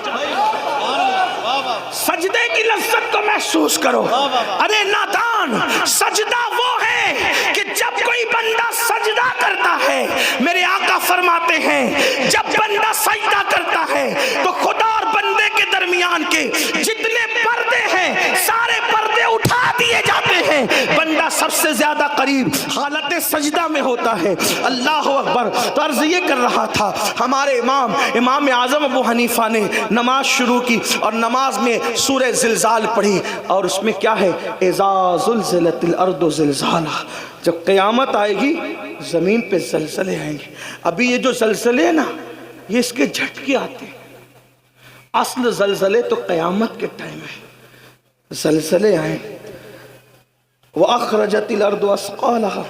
سجدے کی لذت کو محسوس کرو۔ ارے نادان، سجدہ وہ ہے کہ جب کوئی بندہ سجدہ کرتا ہے، میرے آقا فرماتے ہیں جب بندہ سجدہ کرتا ہے تو خدا اور بندے کے درمیان کے جتنے پردے ہیں سارے پردے اٹھا دیے جاتے ہیں، بندہ سب سے زیادہ قریب حالت سجدہ میں ہوتا ہے۔ اللہ اکبر۔ تو عرض یہ کر رہا تھا، ہمارے امام اعظم ابو حنیفہ نے نماز شروع کی اور نماز میں سورہ زلزال پڑھی، اور اس میں کیا ہے؟ اذا زلزلت الارض زلزالہ، جب قیامت آئے گی زمین پہ زلزلے آئیں گے۔ ابھی یہ جو زلزلے ہیں نا، یہ اس کے جھٹکے آتے ہیں، اصل زلزلے تو قیامت کے ٹائم ہے۔ زلزلے آئیں، وَأَخْرَجَتِ الْأَرْضُ أَثْقَالَهَا،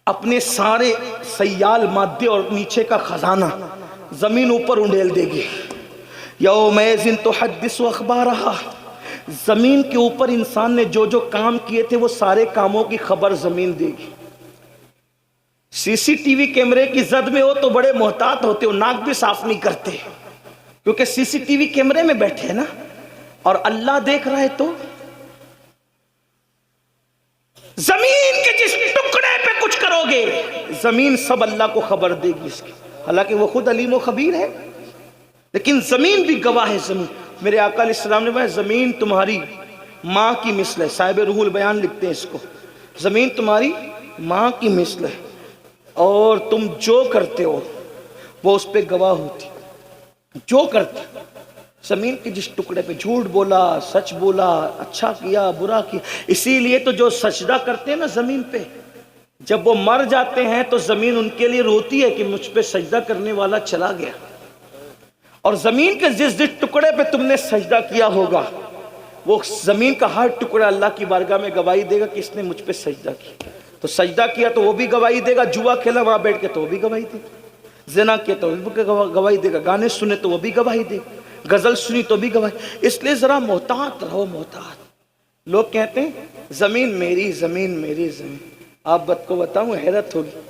اپنے سارے سیال مادے اور نیچے کا خزانہ زمین اوپر انڈیل دے گی۔ یومئذ تحدث اخبارها، زمین کے اوپر انسان نے جو جو کام کیے تھے وہ سارے کاموں کی خبر زمین دے گی۔ سی سی ٹی وی کیمرے کی زد میں ہو تو بڑے محتاط ہوتے ہو، ناک بھی صاف نہیں کرتے، کیونکہ سی سی ٹی وی کیمرے میں بیٹھے ہیں نا، اور اللہ دیکھ رہا ہے تو زمین کے جس ٹکڑے پہ کچھ کرو گے زمین سب اللہ کو خبر دے گی اس کی، حالانکہ وہ خود علیم و خبیر ہے، لیکن زمین بھی گواہ ہے۔ زمین، میرے آقا علیہ السلام نے کہا زمین تمہاری ماں کی مثل ہے، صاحب روح البیان لکھتے ہیں اس کو، زمین تمہاری ماں کی مثل ہے، اور تم جو کرتے ہو وہ اس پہ گواہ ہوتی، جو کرتے زمین کے جس ٹکڑے پہ جھوٹ بولا، سچ بولا، اچھا کیا، برا کیا۔ اسی لیے تو جو سجدہ کرتے ہیں نا زمین پہ، جب وہ مر جاتے ہیں تو زمین ان کے لیے روتی ہے کہ مجھ پہ سجدہ کرنے والا چلا گیا، اور زمین کے جس ٹکڑے پہ تم نے سجدہ کیا ہوگا وہ زمین کا ہر ٹکڑا اللہ کی بارگاہ میں گواہی دے گا کہ اس نے مجھ پہ سجدہ کیا۔ تو سجدہ کیا تو وہ بھی گواہی دے گا، جوا کھیلا وہاں بیٹھ کے تو وہ بھی گواہی دے گا، زنا کیا تو وہ بھی گواہی دے گا، گانے سنے تو وہ بھی گواہی دے گا، غزل سنی تو بھی گواہی۔ اس لیے ذرا محتاط رہو، محتاط۔ لوگ کہتے ہیں زمین میری، زمین میری، زمین۔ آپ بات کو بتاؤں، حیرت ہوگی،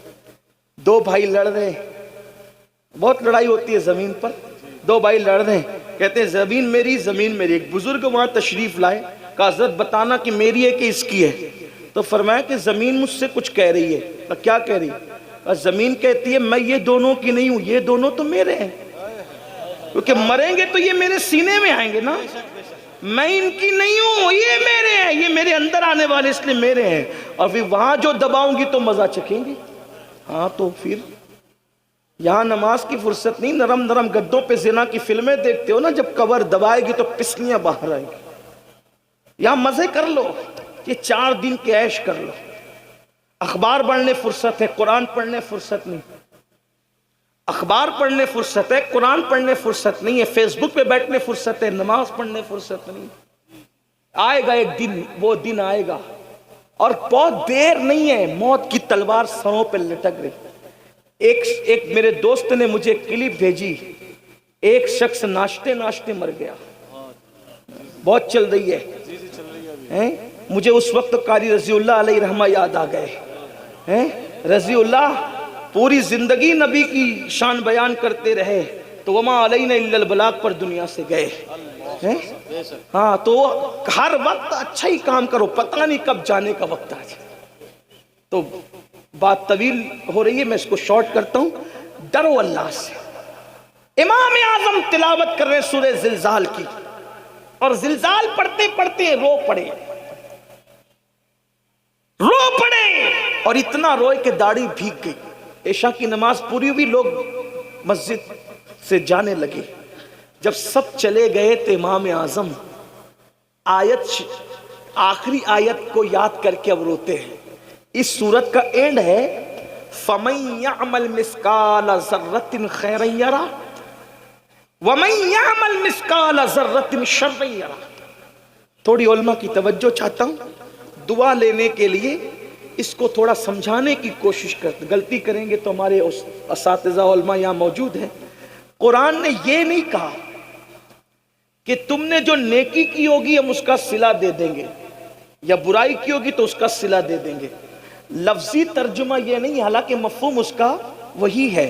دو بھائی لڑ رہے ہیں، بہت لڑائی ہوتی ہے زمین پر، دو بھائی لڑ رہے ہیں، کہتے ہیں زمین میری، زمین میری۔ ایک بزرگ وہاں تشریف لائے، کہا حضرت بتانا کہ میری ہے کہ اس کی ہے؟ تو فرمایا کہ زمین مجھ سے کچھ کہہ رہی ہے۔ کیا کہہ رہی ہے؟ اور زمین کہتی ہے میں یہ دونوں کی نہیں ہوں، یہ دونوں تو میرے ہیں، کیونکہ مریں گے تو یہ میرے سینے میں آئیں گے نا، میں ان کی نہیں ہوں، یہ میرے ہیں، یہ میرے اندر آنے والے اس لیے میرے ہیں، اور پھر وہاں جو دباؤں گی تو مزہ چکھیں گے۔ ہاں تو پھر یہاں نماز کی فرصت نہیں، نرم نرم گدوں پہ زنا کی فلمیں دیکھتے ہو نا، جب کور دبائے گی تو پسلیاں باہر آئیں گی۔ یہاں مزے کر لو، یہ 4 دن کے عیش کر لو، اخبار پڑھنے فرصت ہے، قرآن پڑھنے فرصت نہیں، اخبار پڑھنے فرصت ہے، قرآن پڑھنے فرصت نہیں ہے، فیس بک پہ بیٹھنے فرصت ہے، نماز پڑھنے فرصت نہیں۔ آئے گا ایک دن، وہ دن آئے گا، اور بہت دیر نہیں ہے، موت کی تلوار سروں پہ لٹک رہی۔ ایک میرے دوست نے مجھے کلپ بھیجی، ایک شخص ناشتے ناشتے مر گیا، بہت چل رہی ہے، مجھے اس وقت قاری رضی اللہ علیہ رحمہ یاد آ گئے۔ رضی اللہ پوری زندگی نبی کی شان بیان کرتے رہے، تو وما علینا الا البلاغ پر دنیا سے گئے۔ ہاں تو ہر وقت اچھا ہی کام کرو، پتہ نہیں کب جانے کا وقت آ جائے۔ تو بات طویل ہو رہی ہے، میں اس کو شارٹ کرتا ہوں۔ ڈرو اللہ سے۔ امام اعظم تلاوت کر رہے سورہ زلزال کی، اور زلزال پڑھتے پڑھتے رو پڑے، اور اتنا روئے کہ داڑھی بھیگ گئی۔ عشاء کی نماز پوری ہوئی، لوگ مسجد سے جانے لگے، جب سب چلے گئے تو امام اعظم آخری آیت کو یاد کر کے اب روتے ہیں۔ اس سورت کا اینڈ ہے فَمَن يَعْمَلْ مِثْقَالَ ذَرَّةٍ خَيْرًا يَرَهُ وَمَن يَعْمَلْ مِثْقَالَ ذَرَّةٍ شَرًّا يَرَهُ۔ تھوڑی علماء کی توجہ چاہتا ہوں، دعا لینے کے لیے اس کو تھوڑا سمجھانے کی کوشش کرتے، غلطی کریں گے تو ہمارے اساتذہ علماء یہاں موجود ہیں۔ قرآن نے یہ نہیں کہا کہ تم نے جو نیکی کی ہوگی ہم اس کا صلہ دے دیں گے، یا برائی کی ہوگی تو اس کا صلہ دے دیں گے۔ لفظی ترجمہ یہ نہیں، حالانکہ مفہوم اس کا وہی ہے،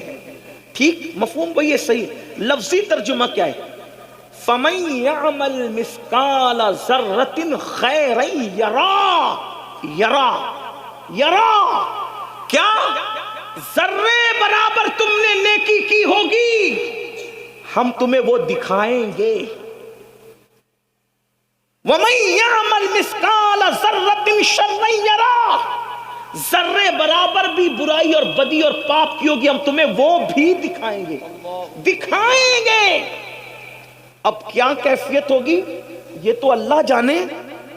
ٹھیک، مفہوم وہی ہے، صحیح۔ لفظی ترجمہ کیا ہے؟ فَمَن يَعْمَلْ مِثْقَالَ ذَرَّةٍ خَيْرًا یرا، کیا ذرے برابر تم نے نیکی کی ہوگی ہم تمہیں وہ دکھائیں گے۔ وَمَن يَعْمَلْ مِثْقَالَ ذَرَّةٍ شَرًّا يَرَهُ، ذرے برابر بھی برائی اور بدی اور پاپ کی ہوگی ہم تمہیں وہ بھی دکھائیں گے۔ اب کیا کیفیت ہوگی یہ تو اللہ جانے،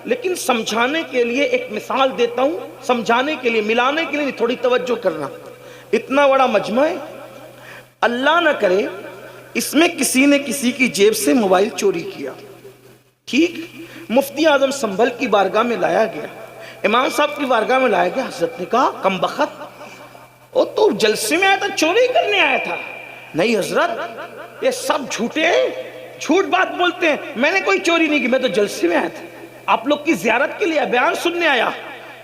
لیکن سمجھانے کے لیے ایک مثال دیتا ہوں، سمجھانے کے لیے، ملانے کے لیے تھوڑی توجہ کرنا۔ اتنا بڑا مجمع ہے، اللہ نہ کرے اس میں کسی نے کسی کی جیب سے موبائل چوری کیا، ٹھیک، مفتی اعظم سنبھل کی بارگاہ میں لایا گیا، امام صاحب کی بارگاہ میں لایا گیا، حضرت نے کہا کم بخت، وہ تو جلسے میں آیا تھا چوری کرنے آیا تھا؟ نہیں حضرت، یہ سب جھوٹے ہیں، جھوٹ بات بولتے ہیں، میں نے کوئی چوری نہیں کی، میں تو جلسے میں آیا تھا، آپ لوگ کی زیارت کے لیے بیان سننے آیا۔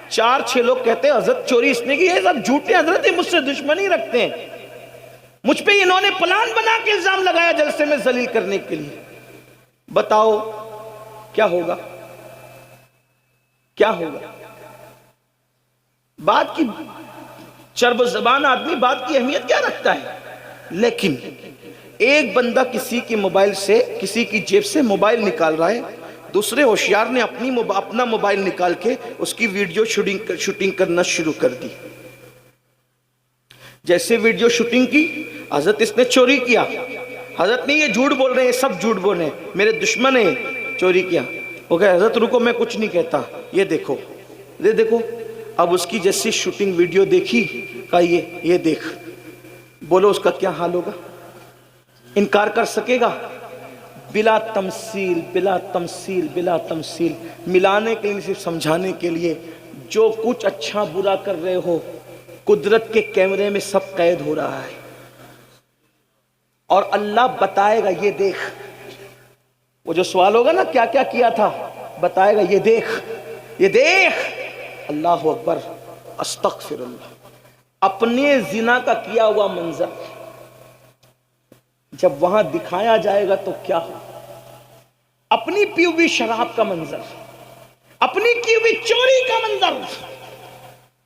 4-6 لوگ کہتے ہیں حضرت چوری اس نے کی، یہ سب جھوٹے، حضرت یہ مجھ سے دشمنی رکھتے ہیں، مجھ پہ انہوں نے پلان بنا کے الزام لگایا جلسے میں ذلیل کرنے کے لیے۔ بتاؤ کیا ہوگا؟ کیا ہوگا؟ بات کی چرب زبان آدمی بات کی اہمیت کیا رکھتا ہے، لیکن ایک بندہ کسی کی موبائل سے، کسی کی جیب سے موبائل نکال رہا ہے، دوسرے ہوشیار نے اپنا موبائل نکال کے اس کی ویڈیو شوٹنگ کرنا شروع کر دی۔ جیسے ویڈیو شوٹنگ کی، حضرت اس نے چوری کیا، حضرت نے یہ جھوٹ بول رہے ہیں، سب جھوٹ بول رہے ہیں، میرے دشمن ہیں، چوری کیا۔ وہ کہا حضرت رکو میں کچھ نہیں کہتا، یہ دیکھو، یہ دیکھو۔ اب اس کی جیسی شوٹنگ ویڈیو دیکھی، کہا یہ دیکھ، بولو اس کا کیا حال ہوگا؟ انکار کر سکے گا؟ بلا تمثیل، بلا تمثیل، بلا تمثیل، ملانے کے لیے، صرف سمجھانے کے لیے، جو کچھ اچھا برا کر رہے ہو قدرت کے کیمرے میں سب قید ہو رہا ہے، اور اللہ بتائے گا یہ دیکھ۔ وہ جو سوال ہوگا نا کیا کیا کیا تھا، بتائے گا یہ دیکھ، یہ دیکھ۔ اللہ اکبر، استغفر اللہ۔ اپنے زنا کا کیا ہوا منظر جب وہاں دکھایا جائے گا تو کیا ہو؟ اپنی پی ہوئی شراب کا منظر، اپنی کی ہوئی چوری کا منظر،